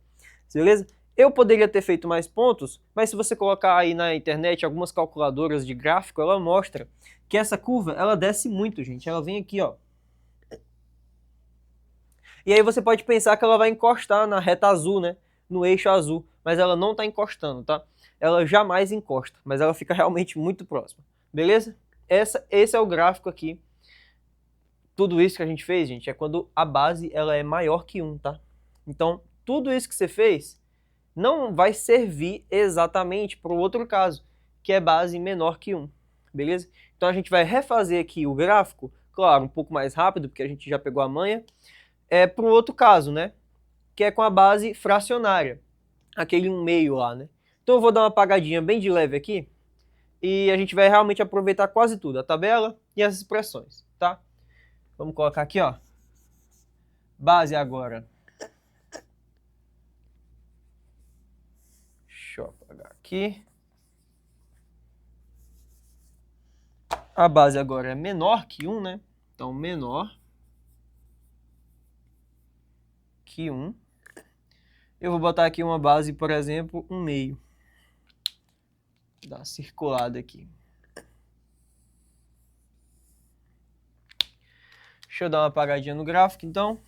beleza? Eu poderia ter feito mais pontos, mas se você colocar aí na internet algumas calculadoras de gráfico, ela mostra que essa curva ela desce muito, gente. Ela vem aqui, ó. E aí você pode pensar que ela vai encostar na reta azul, né? No eixo azul, mas ela não está encostando, tá? Ela jamais encosta, mas ela fica realmente muito próxima, beleza? Esse é o gráfico aqui. Tudo isso que a gente fez, gente, é quando a base ela é maior que 1, tá? Então, tudo isso que você fez não vai servir exatamente para o outro caso, que é base menor que 1, beleza? Então a gente vai refazer aqui o gráfico, claro, um pouco mais rápido, porque a gente já pegou a manha, para o outro caso, né? Que é com a base fracionária, aquele 1/2 lá, né? Então eu vou dar uma apagadinha bem de leve aqui, e a gente vai realmente aproveitar quase tudo, a tabela e as expressões, tá? Vamos colocar aqui, ó, base agora. Deixa eu apagar aqui. A base agora é menor que 1, né? Então, menor que 1. Eu vou botar aqui uma base, por exemplo, 1/2. Dá uma circulada aqui. Deixa eu dar uma apagadinha no gráfico, então.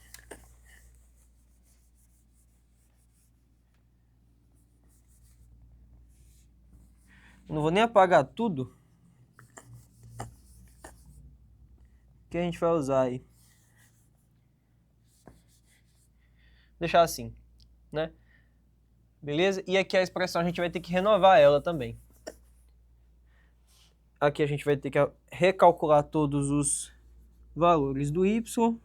Não vou nem apagar tudo. Que a gente vai usar aí. Deixar assim, né? Beleza? E aqui a expressão a gente vai ter que renovar ela também. Aqui a gente vai ter que recalcular todos os valores do y.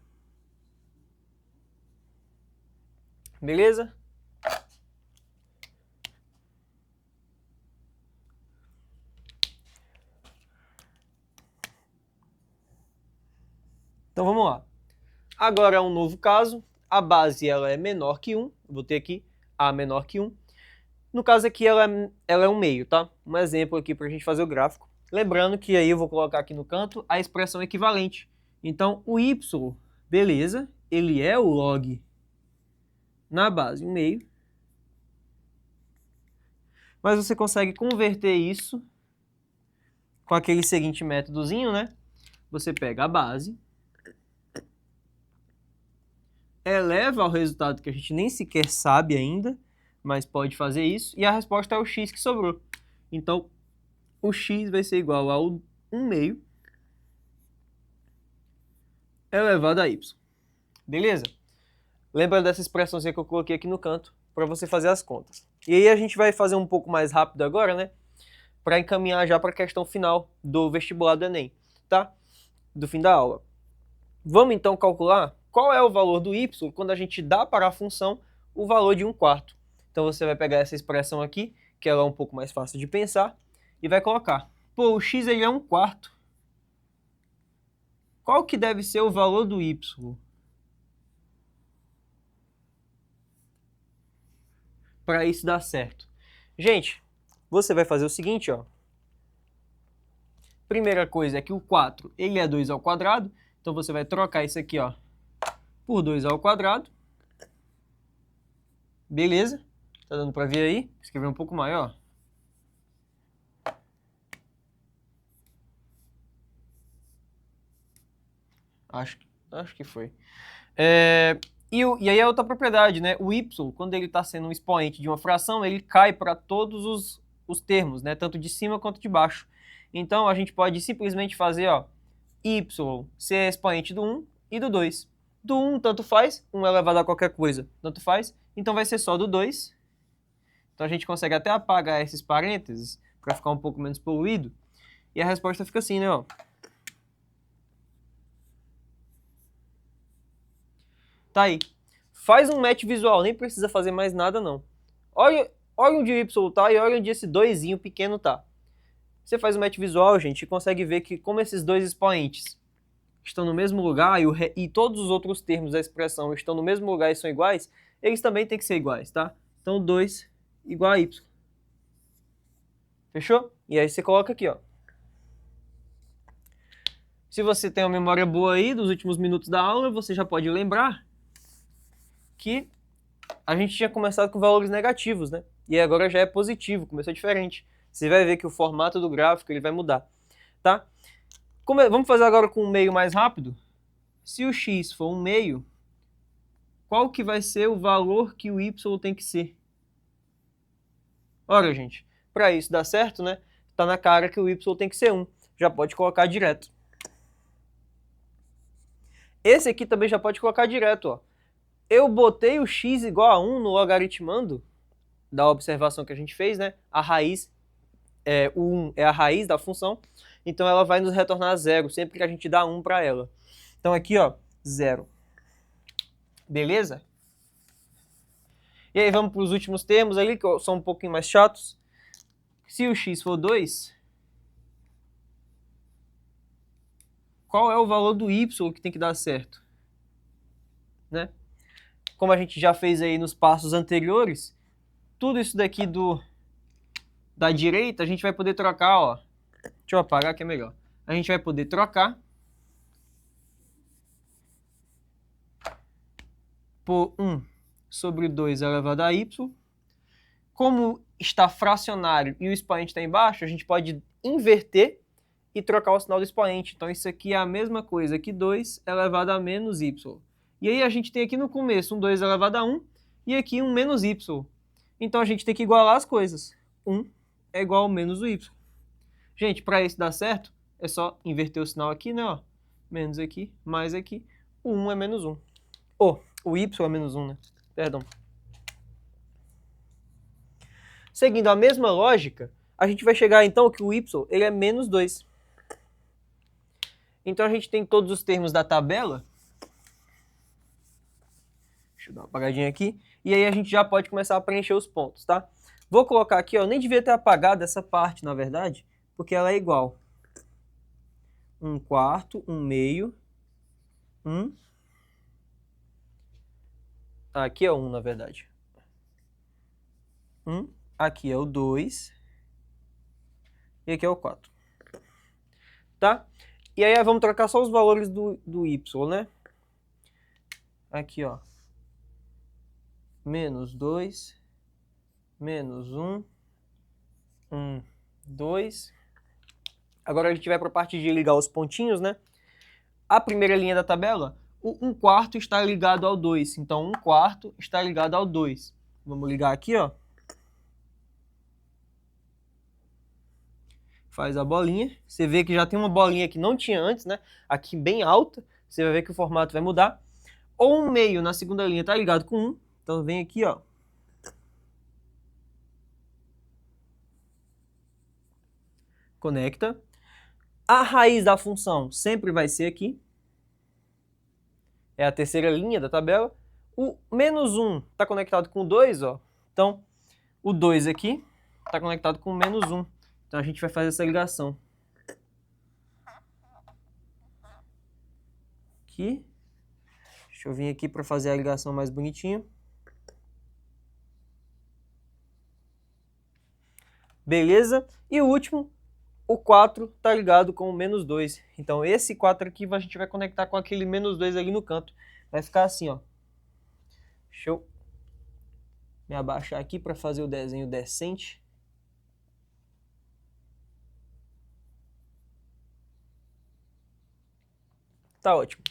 Beleza? Então vamos lá. Agora é um novo caso. A base ela é menor que 1. Vou ter aqui a menor que 1. No caso aqui ela é 1/2, tá? Um exemplo aqui para a gente fazer o gráfico. Lembrando que aí eu vou colocar aqui no canto a expressão equivalente. Então o y, beleza, ele é o log na base 1/2. Mas você consegue converter isso com aquele seguinte métodozinho, né? Você pega a base, eleva ao resultado que a gente nem sequer sabe ainda, mas pode fazer isso, e a resposta é o x que sobrou. Então, o x vai ser igual ao 1/2 elevado a y. Beleza? Lembra dessa expressãozinha que eu coloquei aqui no canto, para você fazer as contas. E aí a gente vai fazer um pouco mais rápido agora, né? Para encaminhar já para a questão final do vestibular do Enem, tá? Do fim da aula. Vamos então calcular qual é o valor do y quando a gente dá para a função o valor de 1/4. Então você vai pegar essa expressão aqui, que ela é um pouco mais fácil de pensar, e vai colocar. Pô, o x ele é 1/4. Qual que deve ser o valor do y? Para isso dar certo. Gente, você vai fazer o seguinte, ó. Primeira coisa é que o 4 ele é 2 ao quadrado, então você vai trocar isso aqui, ó, por 2 ao quadrado. Beleza? Tá dando para ver aí? Escrever um pouco maior. Acho que foi. E aí a outra propriedade, né? O y, quando ele está sendo um expoente de uma fração, ele cai para todos os termos, né? Tanto de cima quanto de baixo. Então a gente pode simplesmente fazer, ó, y ser expoente do 1 e do 2. Do 1, tanto faz. 1 elevado a qualquer coisa, tanto faz. Então vai ser só do 2. Então a gente consegue até apagar esses parênteses para ficar um pouco menos poluído. E a resposta fica assim, né? Ó. Tá aí. Faz um match visual, nem precisa fazer mais nada, não. Olha onde o Y tá e olha onde esse 2zinho pequeno tá. Você faz um match visual, gente, e consegue ver que como esses dois expoentes estão no mesmo lugar e todos os outros termos da expressão estão no mesmo lugar e são iguais, eles também têm que ser iguais, tá? Então 2 igual a Y. Fechou? E aí você coloca aqui, ó. Se você tem uma memória boa aí dos últimos minutos da aula, você já pode lembrar que a gente tinha começado com valores negativos, né? E agora já é positivo, começou diferente. Você vai ver que o formato do gráfico ele vai mudar, tá? Vamos fazer agora com um meio mais rápido? Se o x for um meio, qual que vai ser o valor que o y tem que ser? Ora, gente, para isso dar certo, né? Tá na cara que o y tem que ser 1. Já pode colocar direto. Esse aqui também já pode colocar direto, ó. Eu botei o x igual a 1 no logaritmando da observação que a gente fez, né? A raiz, o 1 é a raiz da função, então ela vai nos retornar 0 sempre que a gente dá 1 para ela. Então aqui, ó, 0. Beleza? E aí vamos para os últimos termos ali, que são um pouquinho mais chatos. Se o x for 2, qual é o valor do y que tem que dar certo? Né? Como a gente já fez aí nos passos anteriores, tudo isso daqui da direita a gente vai poder trocar, ó. Deixa eu apagar que é melhor. A gente vai poder trocar por 1 sobre 2 elevado a y. Como está fracionário e o expoente está embaixo, a gente pode inverter e trocar o sinal do expoente. Então isso aqui é a mesma coisa que 2 elevado a menos y. E aí a gente tem aqui no começo um 2 elevado a 1 e aqui um menos y. Então a gente tem que igualar as coisas. 1 é igual ao menos o y. Gente, para isso dar certo, é só inverter o sinal aqui, né? Ó. Menos aqui, mais aqui. O 1 é menos 1. O y é menos 1, né? Perdão. Seguindo a mesma lógica, a gente vai chegar então que o y ele é menos 2. Então a gente tem todos os termos da tabela. Deixa eu dar uma apagadinha aqui. E aí a gente já pode começar a preencher os pontos, tá? Vou colocar aqui, ó, nem devia ter apagado essa parte, na verdade, porque ela é igual. 1/4, 1/2, 1. Aqui é 1, na verdade. 1. Aqui é o 2. E aqui é o 4. Tá? E aí vamos trocar só os valores do y, né? Aqui, ó. Menos 2, menos 1, 1, 2. Agora a gente vai para a parte de ligar os pontinhos, né? A primeira linha da tabela, o 1/4 está ligado ao 2. Então, 1/4 está ligado ao 2. Vamos ligar aqui, ó. Faz a bolinha. Você vê que já tem uma bolinha que não tinha antes, né? Aqui bem alta. Você vai ver que o formato vai mudar. Ou 1/2 na segunda linha está ligado com 1. Então, vem aqui, ó. Conecta. A raiz da função sempre vai ser aqui. É a terceira linha da tabela. O menos 1 está conectado com o 2, ó. Então, o 2 aqui está conectado com o menos 1. Então, a gente vai fazer essa ligação. Aqui. Deixa eu vir aqui para fazer a ligação mais bonitinho. Beleza? E o último, o 4 está ligado com o menos 2. Então, esse 4 aqui a gente vai conectar com aquele menos 2 ali no canto. Vai ficar assim, ó. Deixa eu me abaixar aqui para fazer o desenho decente. Tá ótimo.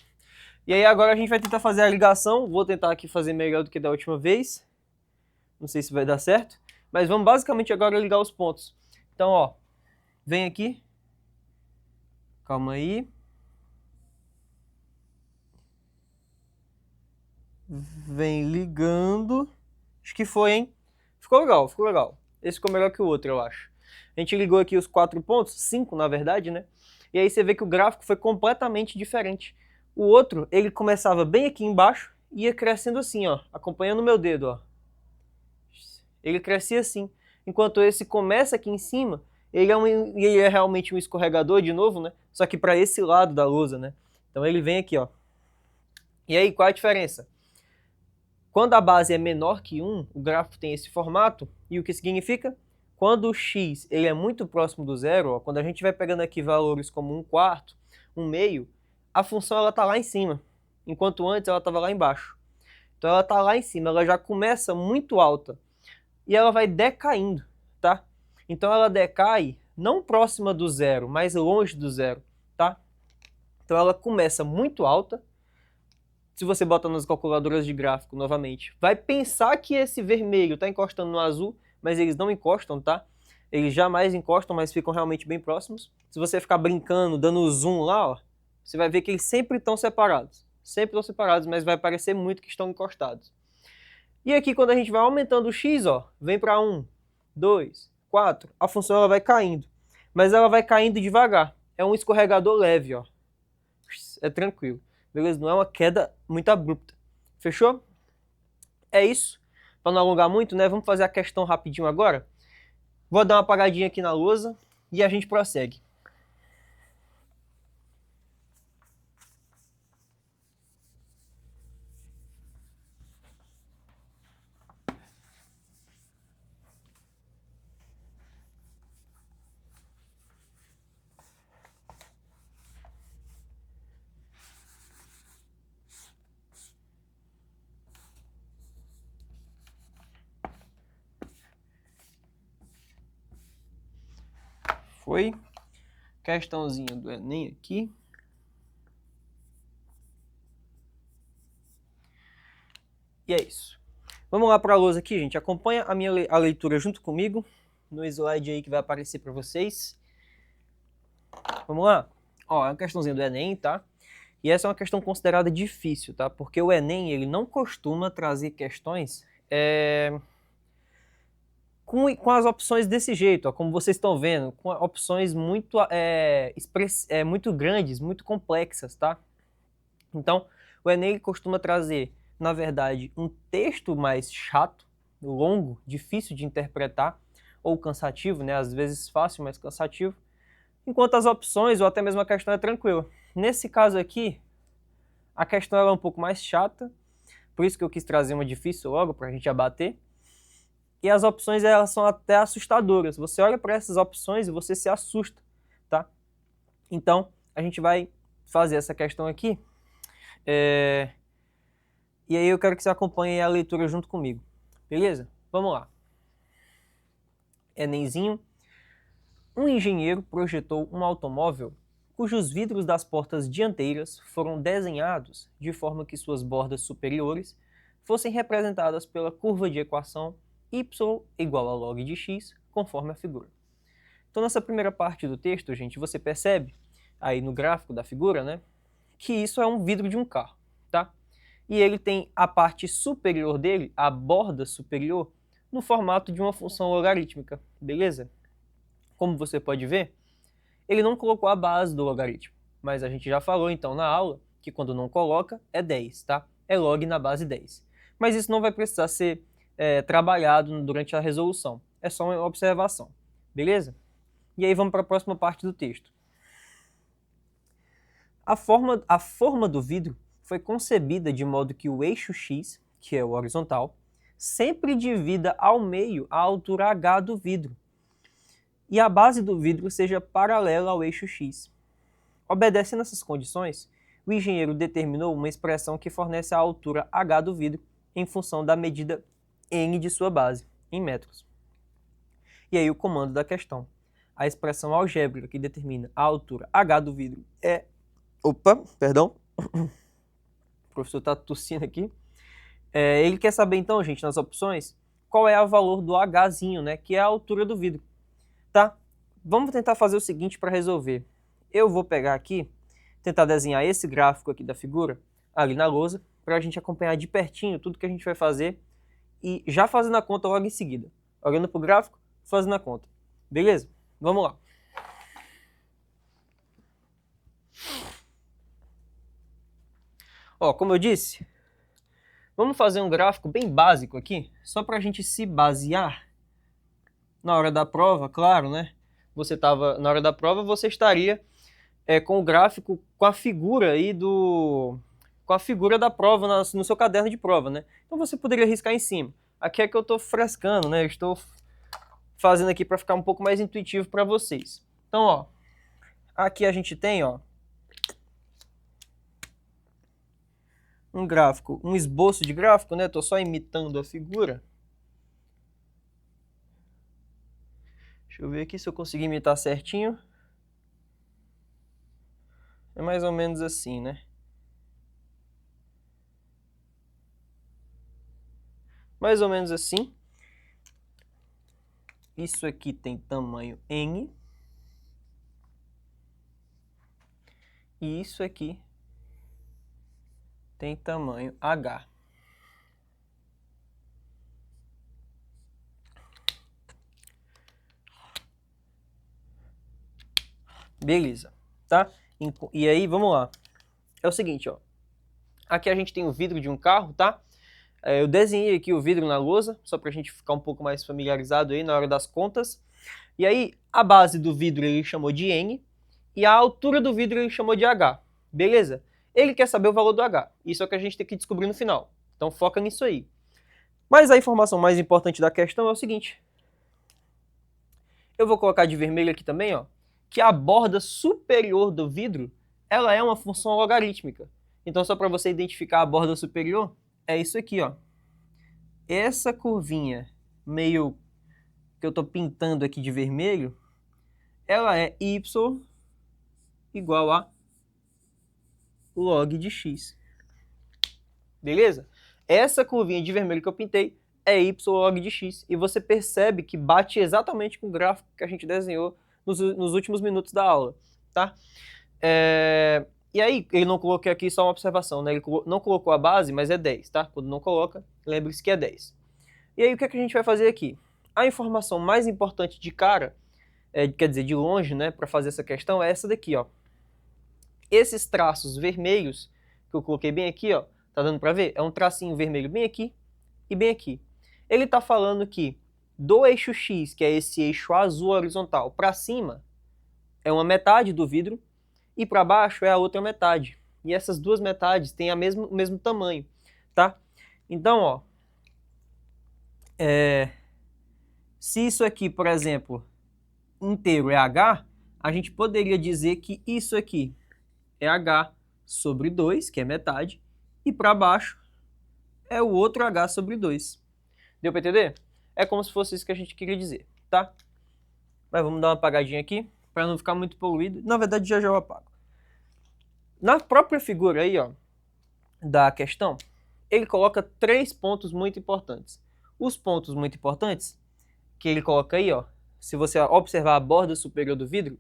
E aí agora a gente vai tentar fazer a ligação. Vou tentar aqui fazer melhor do que da última vez. Não sei se vai dar certo. Mas vamos basicamente agora ligar os pontos. Então, ó. Vem aqui. Calma aí. vem ligando. Acho que foi, hein? Ficou legal, ficou legal. Esse ficou melhor que o outro, eu acho. A gente ligou aqui os 4 pontos, 5 na verdade, né? E aí você vê que o gráfico foi completamente diferente. O outro, ele começava bem aqui embaixo e ia crescendo assim, ó, acompanhando o meu dedo, ó. Ele crescia assim. Enquanto esse começa aqui em cima, ele é realmente um escorregador de novo, né? Só que para esse lado da lousa, né? Então ele vem aqui, ó. E aí, qual a diferença? Quando a base é menor que 1, o gráfico tem esse formato, e o que significa? Quando o x ele é muito próximo do zero, ó, quando a gente vai pegando aqui valores como 1/4, 1/2, a função está lá em cima, enquanto antes ela estava lá embaixo. Então ela está lá em cima, ela já começa muito alta, e ela vai decaindo, tá? Então ela decai não próxima do zero, mas longe do zero, tá? Então ela começa muito alta. Se você bota nas calculadoras de gráfico novamente, vai pensar que esse vermelho está encostando no azul, mas eles não encostam, tá? Eles jamais encostam, mas ficam realmente bem próximos. Se você ficar brincando, dando zoom lá, ó, você vai ver que eles sempre estão separados. Sempre estão separados, mas vai parecer muito que estão encostados. E aqui, quando a gente vai aumentando o x, ó, vem para 1, 2, 4, a função ela vai caindo. Mas ela vai caindo devagar. É um escorregador leve, ó. É tranquilo. Beleza? Não é uma queda muito abrupta. Fechou? É isso. Para não alongar muito, né? Vamos fazer a questão rapidinho agora. Vou dar uma apagadinha aqui na lousa e a gente prossegue. Foi. Questãozinha do Enem aqui. E é isso. Vamos lá para a lousa aqui, gente. Acompanha a leitura junto comigo no slide aí que vai aparecer para vocês. Vamos lá? Ó, é uma questãozinha do Enem, tá? E essa é uma questão considerada difícil, tá? Porque o Enem, ele não costuma trazer questões com as opções desse jeito, ó, como vocês estão vendo, com opções muito, muito grandes, muito complexas, tá? Então, o Enem costuma trazer, na verdade, um texto mais chato, longo, difícil de interpretar, ou cansativo, né? Às vezes fácil, mas cansativo, enquanto as opções, ou até mesmo a questão é tranquila. Nesse caso aqui, a questão é um pouco mais chata, por isso que eu quis trazer uma difícil logo, para a gente abater. E as opções, elas são até assustadoras. Você olha para essas opções e você se assusta, tá? Então, a gente vai fazer essa questão aqui. E aí eu quero que você acompanhe a leitura junto comigo. Beleza? Vamos lá. Enemzinho. Um engenheiro projetou um automóvel cujos vidros das portas dianteiras foram desenhados de forma que suas bordas superiores fossem representadas pela curva de equação y igual a log de x, conforme a figura. Então, nessa primeira parte do texto, gente, você percebe, aí no gráfico da figura, né, que isso é um vidro de um carro, tá? E ele tem a parte superior dele, a borda superior, no formato de uma função logarítmica, beleza? Como você pode ver, ele não colocou a base do logaritmo, mas a gente já falou então na aula que quando não coloca é 10, tá? É log na base 10. Mas isso não vai precisar ser trabalhado durante a resolução, é só uma observação, beleza? E aí vamos para a próxima parte do texto. A forma do vidro foi concebida de modo que o eixo x, que é o horizontal, sempre divida ao meio a altura h do vidro, e a base do vidro seja paralela ao eixo x. Obedecendo essas condições, o engenheiro determinou uma expressão que fornece a altura h do vidro em função da medida n de sua base, em metros. E aí o comando da questão. A expressão algébrica que determina a altura h do vidro é... Opa, perdão. O professor está tossindo aqui. Ele quer saber então, gente, nas opções, qual é o valor do hzinho, né, que é a altura do vidro. Tá? Vamos tentar fazer o seguinte para resolver. Eu vou pegar aqui, tentar desenhar esse gráfico aqui da figura ali na lousa, para a gente acompanhar de pertinho tudo que a gente vai fazer e já fazendo a conta logo em seguida. Olhando para o gráfico, fazendo a conta. Beleza? Vamos lá. Ó, como eu disse, vamos fazer um gráfico bem básico aqui, só para a gente se basear na hora da prova, claro, né? Na hora da prova, você estaria com o gráfico, com a figura aí com a figura da prova no seu caderno de prova, né? Então você poderia riscar em cima. Aqui é que eu estou frescando, né? Eu estou fazendo aqui para ficar um pouco mais intuitivo para vocês. Então, ó, aqui a gente tem, ó, um gráfico, um esboço de gráfico, né? Estou só imitando a figura. Deixa eu ver aqui se eu conseguir imitar certinho. É mais ou menos assim, né? Mais ou menos assim. Isso aqui tem tamanho N. E isso aqui tem tamanho H. Beleza, tá? E aí, vamos lá. É o seguinte, ó. Aqui a gente tem o vidro de um carro, tá? Eu desenhei aqui o vidro na lousa, só pra gente ficar um pouco mais familiarizado aí na hora das contas. E aí, a base do vidro ele chamou de N, e a altura do vidro ele chamou de H. Beleza? Ele quer saber o valor do H. Isso é o que a gente tem que descobrir no final. Então foca nisso aí. Mas a informação mais importante da questão é o seguinte. Eu vou colocar de vermelho aqui também, ó, que a borda superior do vidro, ela é uma função logarítmica. Então só para você identificar a borda superior, é isso aqui, ó. Essa curvinha meio que eu estou pintando aqui de vermelho, ela é y igual a log de x. Beleza? Essa curvinha de vermelho que eu pintei é y log de x. E você percebe que bate exatamente com o gráfico que a gente desenhou nos últimos minutos da aula, tá? E aí, ele não colocou aqui só uma observação, né? Ele não colocou a base, mas é 10, tá? Quando não coloca, lembre-se que é 10. E aí, o que é que a gente vai fazer aqui? A informação mais importante de cara, quer dizer, de longe, né, para fazer essa questão, é essa daqui, ó. Esses traços vermelhos, que eu coloquei bem aqui, ó, tá dando para ver? É um tracinho vermelho bem aqui e bem aqui. Ele tá falando que do eixo X, que é esse eixo azul horizontal, para cima é uma metade do vidro e para baixo é a outra metade. E essas duas metades têm o mesmo tamanho, tá? Então, ó, se isso aqui, por exemplo, inteiro é H, a gente poderia dizer que isso aqui é H sobre 2, que é metade, e para baixo é o outro H sobre 2. Deu para entender? É como se fosse isso que a gente queria dizer, tá? Mas vamos dar uma apagadinha aqui, para não ficar muito poluído. Na verdade, já eu apago. Na própria figura aí, ó, da questão, ele coloca 3 pontos muito importantes. Os pontos muito importantes que ele coloca aí, ó, se você observar a borda superior do vidro,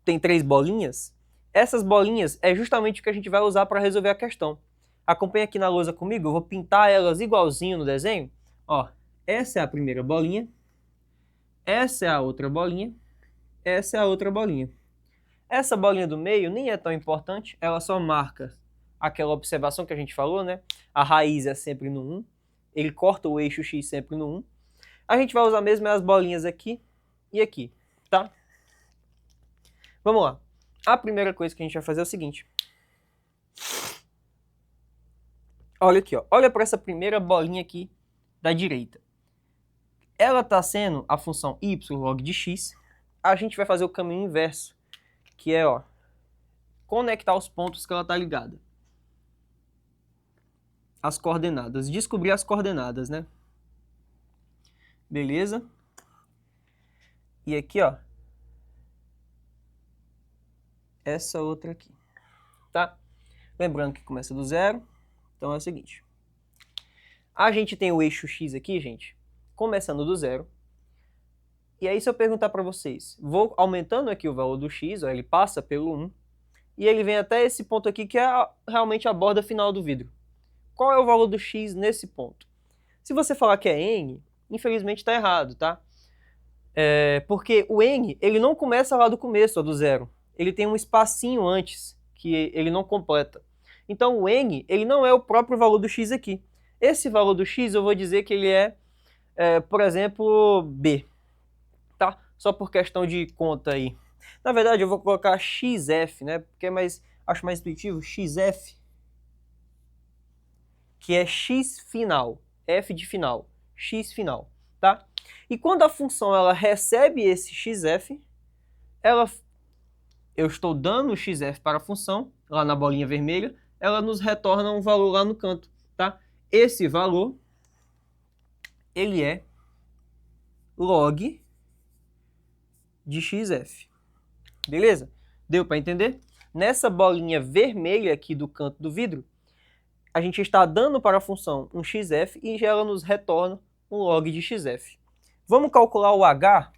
tem 3 bolinhas. Essas bolinhas é justamente o que a gente vai usar para resolver a questão. Acompanha aqui na lousa comigo, eu vou pintar elas igualzinho no desenho. Ó, essa é a primeira bolinha, essa é a outra bolinha, essa é a outra bolinha. Essa bolinha do meio nem é tão importante, ela só marca aquela observação que a gente falou, né? A raiz é sempre no 1, ele corta o eixo x sempre no 1. A gente vai usar mesmo as bolinhas aqui e aqui, tá? Vamos lá. A primeira coisa que a gente vai fazer é o seguinte. Olha aqui, ó. Olha para essa primeira bolinha aqui da direita. Ela está sendo a função y log de x. A gente vai fazer o caminho inverso, que é, ó, conectar os pontos que ela está ligada. As coordenadas. Descobrir as coordenadas, né? Beleza? E aqui, ó, essa outra aqui, tá? Lembrando que começa do zero. Então é o seguinte. A gente tem o eixo x aqui, gente, começando do zero. E aí se eu perguntar para vocês, vou aumentando aqui o valor do x, ó, ele passa pelo 1, e ele vem até esse ponto aqui que é realmente a borda final do vidro. qual é o valor do x nesse ponto. Se você falar que é n, infelizmente está errado, tá? Porque o n, ele não começa lá do começo, do zero. Ele tem um espacinho antes, que ele não completa. Então o n, ele não é o próprio valor do x aqui. Esse valor do x eu vou dizer que ele por exemplo, b. Tá? Só por questão de conta aí. Na verdade eu vou colocar xf, né? Porque acho mais intuitivo, xf, que é x final, f de final, x final, tá? E quando a função ela recebe esse xf, eu estou dando o xf para a função, lá na bolinha vermelha, ela nos retorna um valor lá no canto, tá? Esse valor, ele é log de xf. Beleza? Deu para entender? Nessa bolinha vermelha aqui do canto do vidro, a gente está dando para a função um xf e ela nos retorna um log de xf. Vamos calcular o h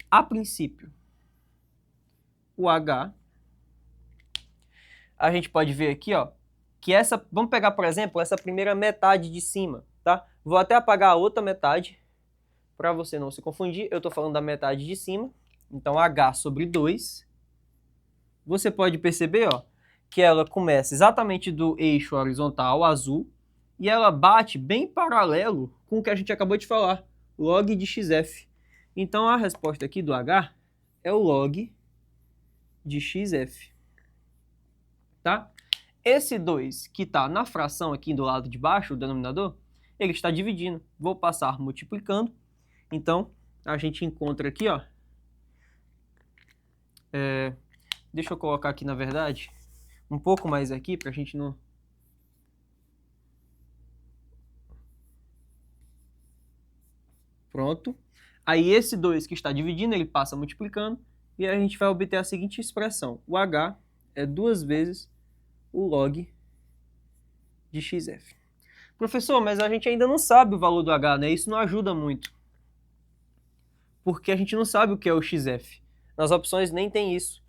a princípio. O h, a gente pode ver aqui, ó, que vamos pegar, por exemplo, essa primeira metade de cima, tá? Vou até apagar a outra metade, para você não se confundir, eu estou falando da metade de cima, então h sobre 2. Você pode perceber, ó, que ela começa exatamente do eixo horizontal azul e ela bate bem paralelo com o que a gente acabou de falar, log de xf. Então a resposta aqui do h é o log de xf. Tá? Esse 2 que está na fração aqui do lado de baixo, o denominador, ele está dividindo. Vou passar multiplicando. Então a gente encontra aqui, ó. Deixa eu colocar aqui, na verdade, um pouco mais aqui para a gente não... Pronto. Aí esse 2 que está dividindo, ele passa multiplicando e a gente vai obter a seguinte expressão. O h é 2 vezes o log de xf. Professor, mas a gente ainda não sabe o valor do h, né? Isso não ajuda muito. Porque a gente não sabe o que é o xf. Nas opções nem tem isso.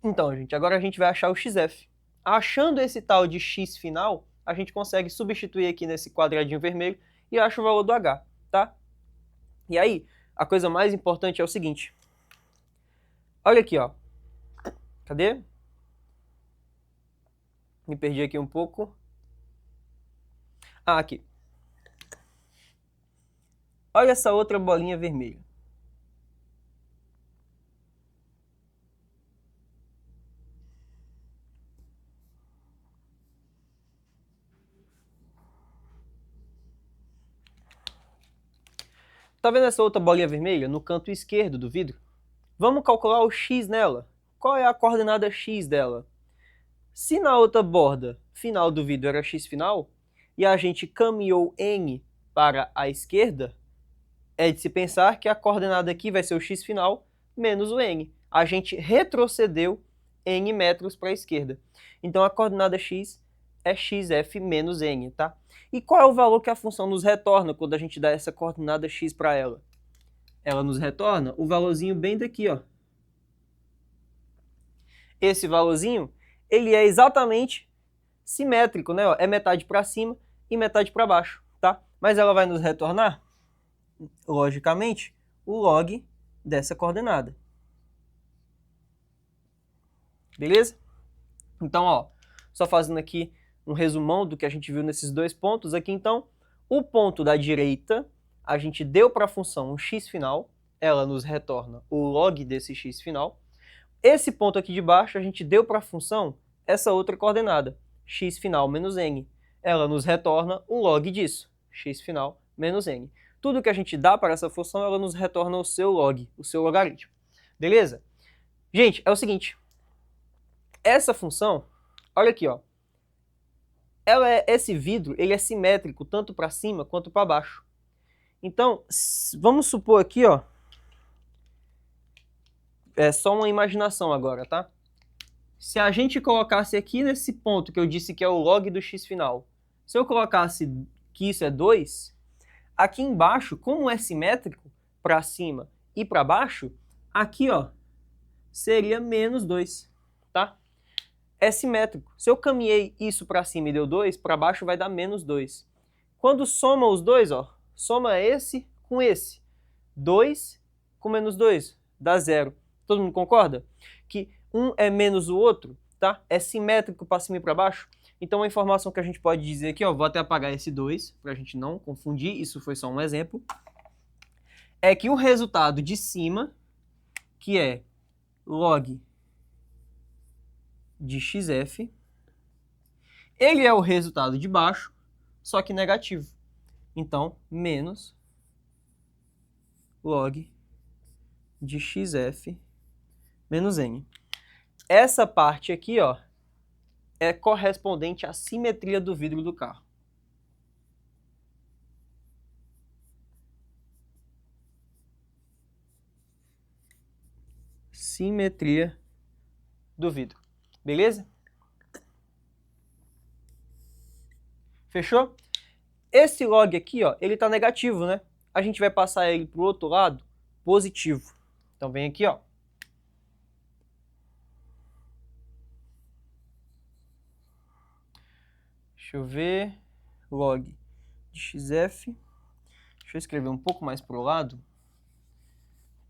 Então, gente, agora a gente vai achar o xf. Achando esse tal de x final, a gente consegue substituir aqui nesse quadradinho vermelho e acha o valor do h, tá? E aí, a coisa mais importante é o seguinte. Olha aqui, ó. Cadê? Me perdi aqui um pouco. Ah, aqui. Olha essa outra bolinha vermelha. Tá vendo essa outra bolinha vermelha no canto esquerdo do vidro? Vamos calcular o x nela. Qual é a coordenada x dela? Se na outra borda final do vidro era x final, e a gente caminhou n para a esquerda, é de se pensar que a coordenada aqui vai ser o x final menos o n. A gente retrocedeu n metros para a esquerda. Então a coordenada x é xf menos n, tá? E qual é o valor que a função nos retorna quando a gente dá essa coordenada x para ela? Ela nos retorna o valorzinho bem daqui, ó. Esse valorzinho, ele é exatamente simétrico, né? É metade para cima e metade para baixo, tá? Mas ela vai nos retornar, logicamente, o log dessa coordenada. Beleza? Então, ó, só fazendo aqui um resumão do que a gente viu nesses dois pontos aqui, então, o ponto da direita, a gente deu para a função um x final, ela nos retorna o log desse x final. Esse ponto aqui de baixo, a gente deu para a função essa outra coordenada, x final menos n. Ela nos retorna o log disso, x final menos n. Tudo que a gente dá para essa função, ela nos retorna o seu log, o seu logaritmo. Beleza? Gente, é o seguinte. Essa função, olha aqui, ó. Esse vidro, ele é simétrico tanto para cima quanto para baixo. Então, vamos supor aqui, ó. É só uma imaginação agora, tá? Se a gente colocasse aqui nesse ponto que eu disse que é o log do x final, se eu colocasse que isso é 2, aqui embaixo, como é simétrico para cima e para baixo, aqui, ó, seria menos 2, tá? é simétrico. Se eu caminhei isso para cima e deu 2, para baixo vai dar menos 2. Quando soma os dois, ó, soma esse com esse. 2 com menos 2 dá 0. Todo mundo concorda? Que um é menos o outro, tá? É simétrico para cima e para baixo. Então, a informação que a gente pode dizer aqui, ó, vou até apagar esse 2, para a gente não confundir, isso foi só um exemplo, é que o resultado de cima, que é log de xf, ele é o resultado de baixo, só que negativo. Então, menos log de xf menos n. Essa parte aqui, ó, é correspondente à simetria do vidro do carro. Simetria do vidro. Beleza? Fechou? Esse log aqui, ó, ele tá negativo, né? A gente vai passar ele pro outro lado positivo. Então vem aqui, ó. Deixa eu ver. Log de xf. Deixa eu escrever um pouco mais pro lado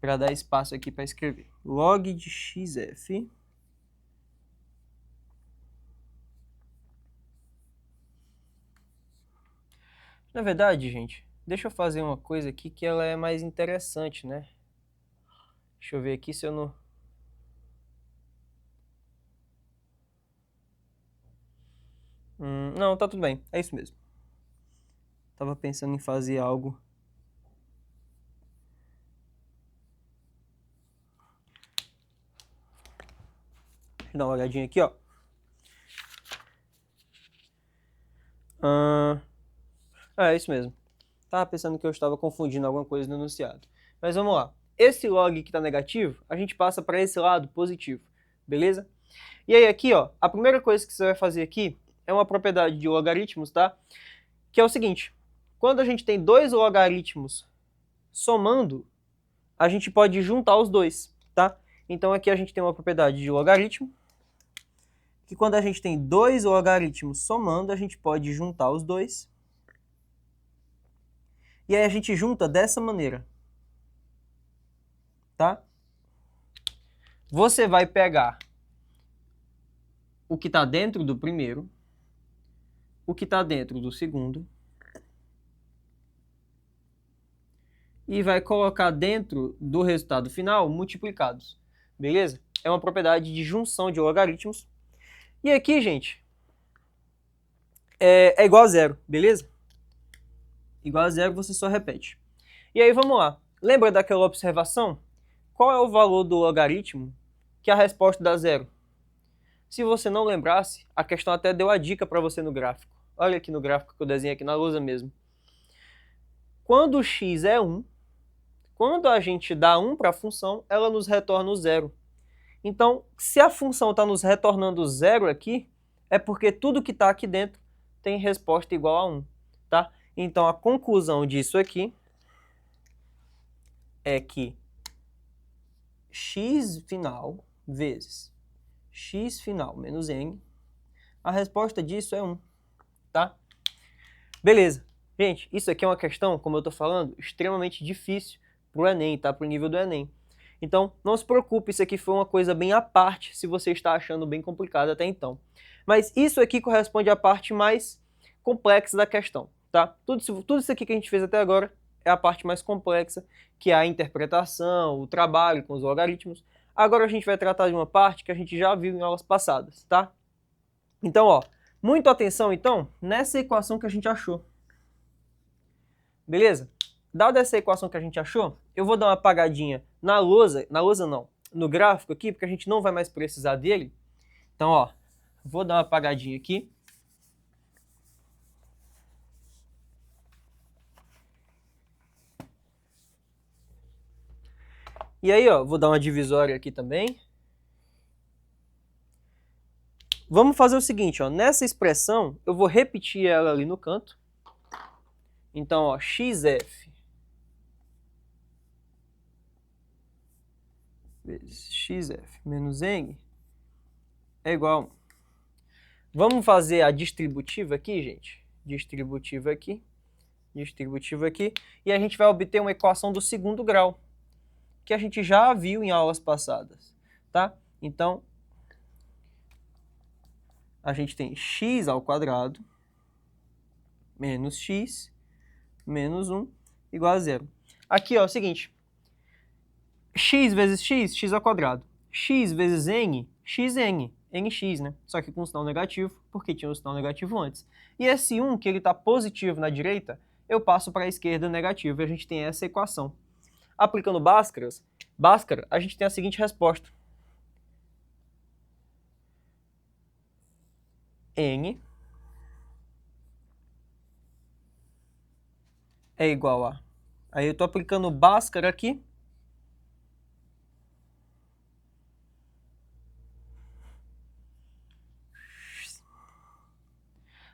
para dar espaço aqui para escrever. Log de xf Na verdade, gente, deixa eu fazer uma coisa aqui que ela é mais interessante, né? Deixa eu ver aqui se eu não... não, tá tudo bem. É isso mesmo. Tava pensando em fazer algo... Deixa eu dar uma olhadinha aqui, ó. É isso mesmo. Tava pensando que eu estava confundindo alguma coisa no enunciado. Mas vamos lá. Esse log que está negativo, a gente passa para esse lado positivo, beleza? E aí aqui, ó, a primeira coisa que você vai fazer aqui é uma propriedade de logaritmos, tá? Que é o seguinte, quando a gente tem dois logaritmos somando, a gente pode juntar os dois, tá? Então aqui a gente tem uma propriedade de logaritmo, que quando a gente tem dois logaritmos somando, a gente pode juntar os dois. E aí a gente junta dessa maneira, tá? Você vai pegar o que está dentro do primeiro, o que está dentro do segundo, e vai colocar dentro do resultado final multiplicados, beleza? É uma propriedade de junção de logaritmos. E aqui, gente, é igual a zero, beleza? Igual a zero, você só repete. E aí, vamos lá. Lembra daquela observação? Qual é o valor do logaritmo que a resposta dá zero? Se você não lembrasse, a questão até deu a dica para você no gráfico. Olha aqui no gráfico que eu desenhei aqui na lousa mesmo. Quando x é 1, quando a gente dá 1 para a função, ela nos retorna o zero. Então, se a função está nos retornando zero aqui, é porque tudo que está aqui dentro tem resposta igual a 1. Tá? Então, a conclusão disso aqui é que x final vezes x final menos n, a resposta disso é 1. Tá? Beleza. Gente, isso aqui é uma questão, como eu estou falando, extremamente difícil para o Enem, tá? Para o nível do Enem. Então, não se preocupe, isso aqui foi uma coisa bem à parte, se você está achando bem complicado até então. Mas isso aqui corresponde à parte mais complexa da questão, tá? Tudo isso aqui que a gente fez até agora é a parte mais complexa, que é a interpretação, o trabalho com os logaritmos. Agora a gente vai tratar de uma parte que a gente já viu em aulas passadas, tá? Então, ó, muita atenção, então, nessa equação que a gente achou. Beleza? Dada essa equação que a gente achou, eu vou dar uma apagadinha na lousa não, no gráfico aqui, porque a gente não vai mais precisar dele. Então, ó, vou dar uma apagadinha aqui. E aí, ó, vou dar uma divisória aqui também. Vamos fazer o seguinte, ó, nessa expressão, eu vou repetir ela ali no canto. Então, ó, xf vezes xf menos n é igual a 1. Vamos fazer a distributiva aqui, gente. Distributiva aqui. E a gente vai obter uma equação do segundo grau, que a gente já viu em aulas passadas, tá? Então, a gente tem x ao quadrado menos x menos 1 igual a zero. Aqui, ó, é o seguinte. X vezes x, x ao quadrado. X vezes n, xn. nx, né? Só que com sinal negativo, porque tinha o sinal negativo antes. E esse 1, que ele está positivo na direita, eu passo para a esquerda negativo. E a gente tem essa equação. Aplicando Bhaskara, a gente tem a seguinte resposta. N é igual a... Aí eu estou aplicando Bhaskara aqui.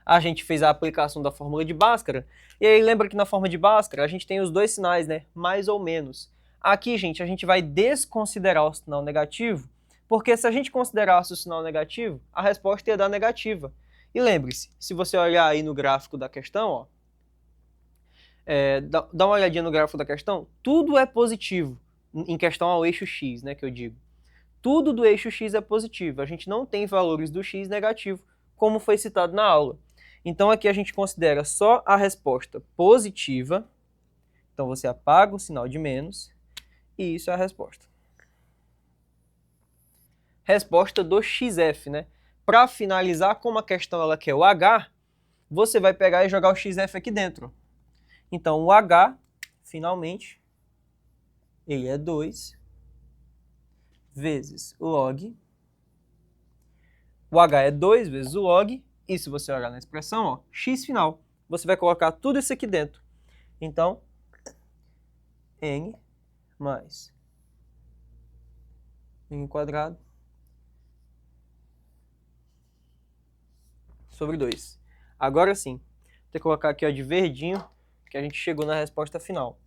A gente fez a aplicação da fórmula de Bhaskara. E aí lembra que na fórmula de Bhaskara a gente tem os dois sinais, né? Mais ou menos. Aqui, gente, a gente vai desconsiderar o sinal negativo, porque se a gente considerasse o sinal negativo, a resposta ia dar negativa. E lembre-se, se você olhar aí no gráfico da questão, ó, dá uma olhadinha no gráfico da questão, tudo é positivo em questão ao eixo x, né, que eu digo. Tudo do eixo x é positivo, a gente não tem valores do x negativo, como foi citado na aula. Então aqui a gente considera só a resposta positiva, então você apaga o sinal de menos, e isso é a resposta. Resposta do XF, né? Para finalizar, como a questão ela quer o H, você vai pegar e jogar o XF aqui dentro. Então o H, finalmente, ele é 2 vezes o log. O H é 2 vezes o log, e se você olhar na expressão, ó, x final, você vai colocar tudo isso aqui dentro. Então, n mais n quadrado sobre 2. Agora sim, vou ter que colocar aqui ó, de verdinho, que a gente chegou na resposta final.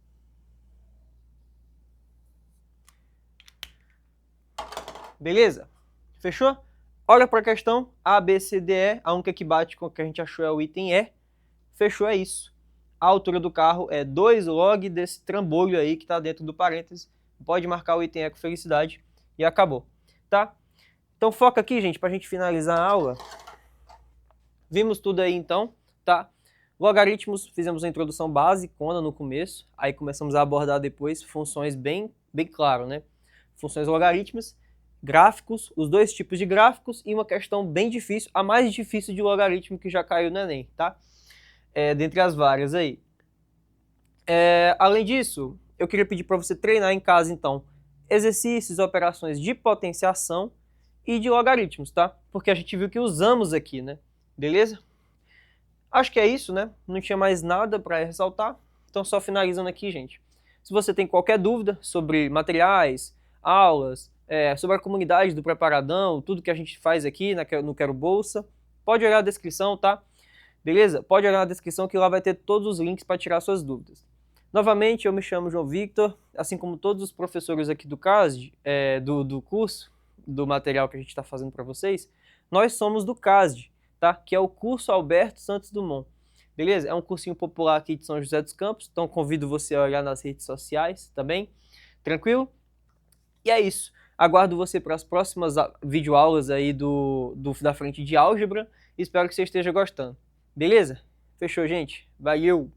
Beleza? Fechou? Olha para a questão, A, B, C, D, E, a única que bate com o que a gente achou é o item E. Fechou, é isso. A altura do carro é 2 log desse trambolho aí que está dentro do parênteses. Pode marcar o item E com felicidade e acabou, tá? Então foca aqui, gente, para a gente finalizar a aula. Vimos tudo aí então, tá? Logaritmos, fizemos a introdução basicona no começo, aí começamos a abordar depois funções bem claro, né? Funções logarítmicas, gráficos, os dois tipos de gráficos e uma questão bem difícil, a mais difícil de logaritmo que já caiu no Enem, tá? Dentre as várias aí. Além disso, eu queria pedir para você treinar em casa, então, exercícios, operações de potenciação e de logaritmos, tá? Porque a gente viu que usamos aqui, né? Beleza? Acho que é isso, né? Não tinha mais nada para ressaltar. Então, só finalizando aqui, gente. Se você tem qualquer dúvida sobre materiais, aulas, sobre a comunidade do Preparadão, tudo que a gente faz aqui no Quero Bolsa, pode olhar a descrição, tá? Beleza? Pode olhar na descrição que lá vai ter todos os links para tirar suas dúvidas. Novamente, eu me chamo João Victor, assim como todos os professores aqui do CASD, do curso, do material que a gente está fazendo para vocês, nós somos do CASD, tá? Que é o curso Alberto Santos Dumont. Beleza? É um cursinho popular aqui de São José dos Campos, então convido você a olhar nas redes sociais também. Tranquilo? E é isso. Aguardo você para as próximas videoaulas aí da frente de álgebra. Espero que você esteja gostando. Beleza? Fechou, gente? Valeu!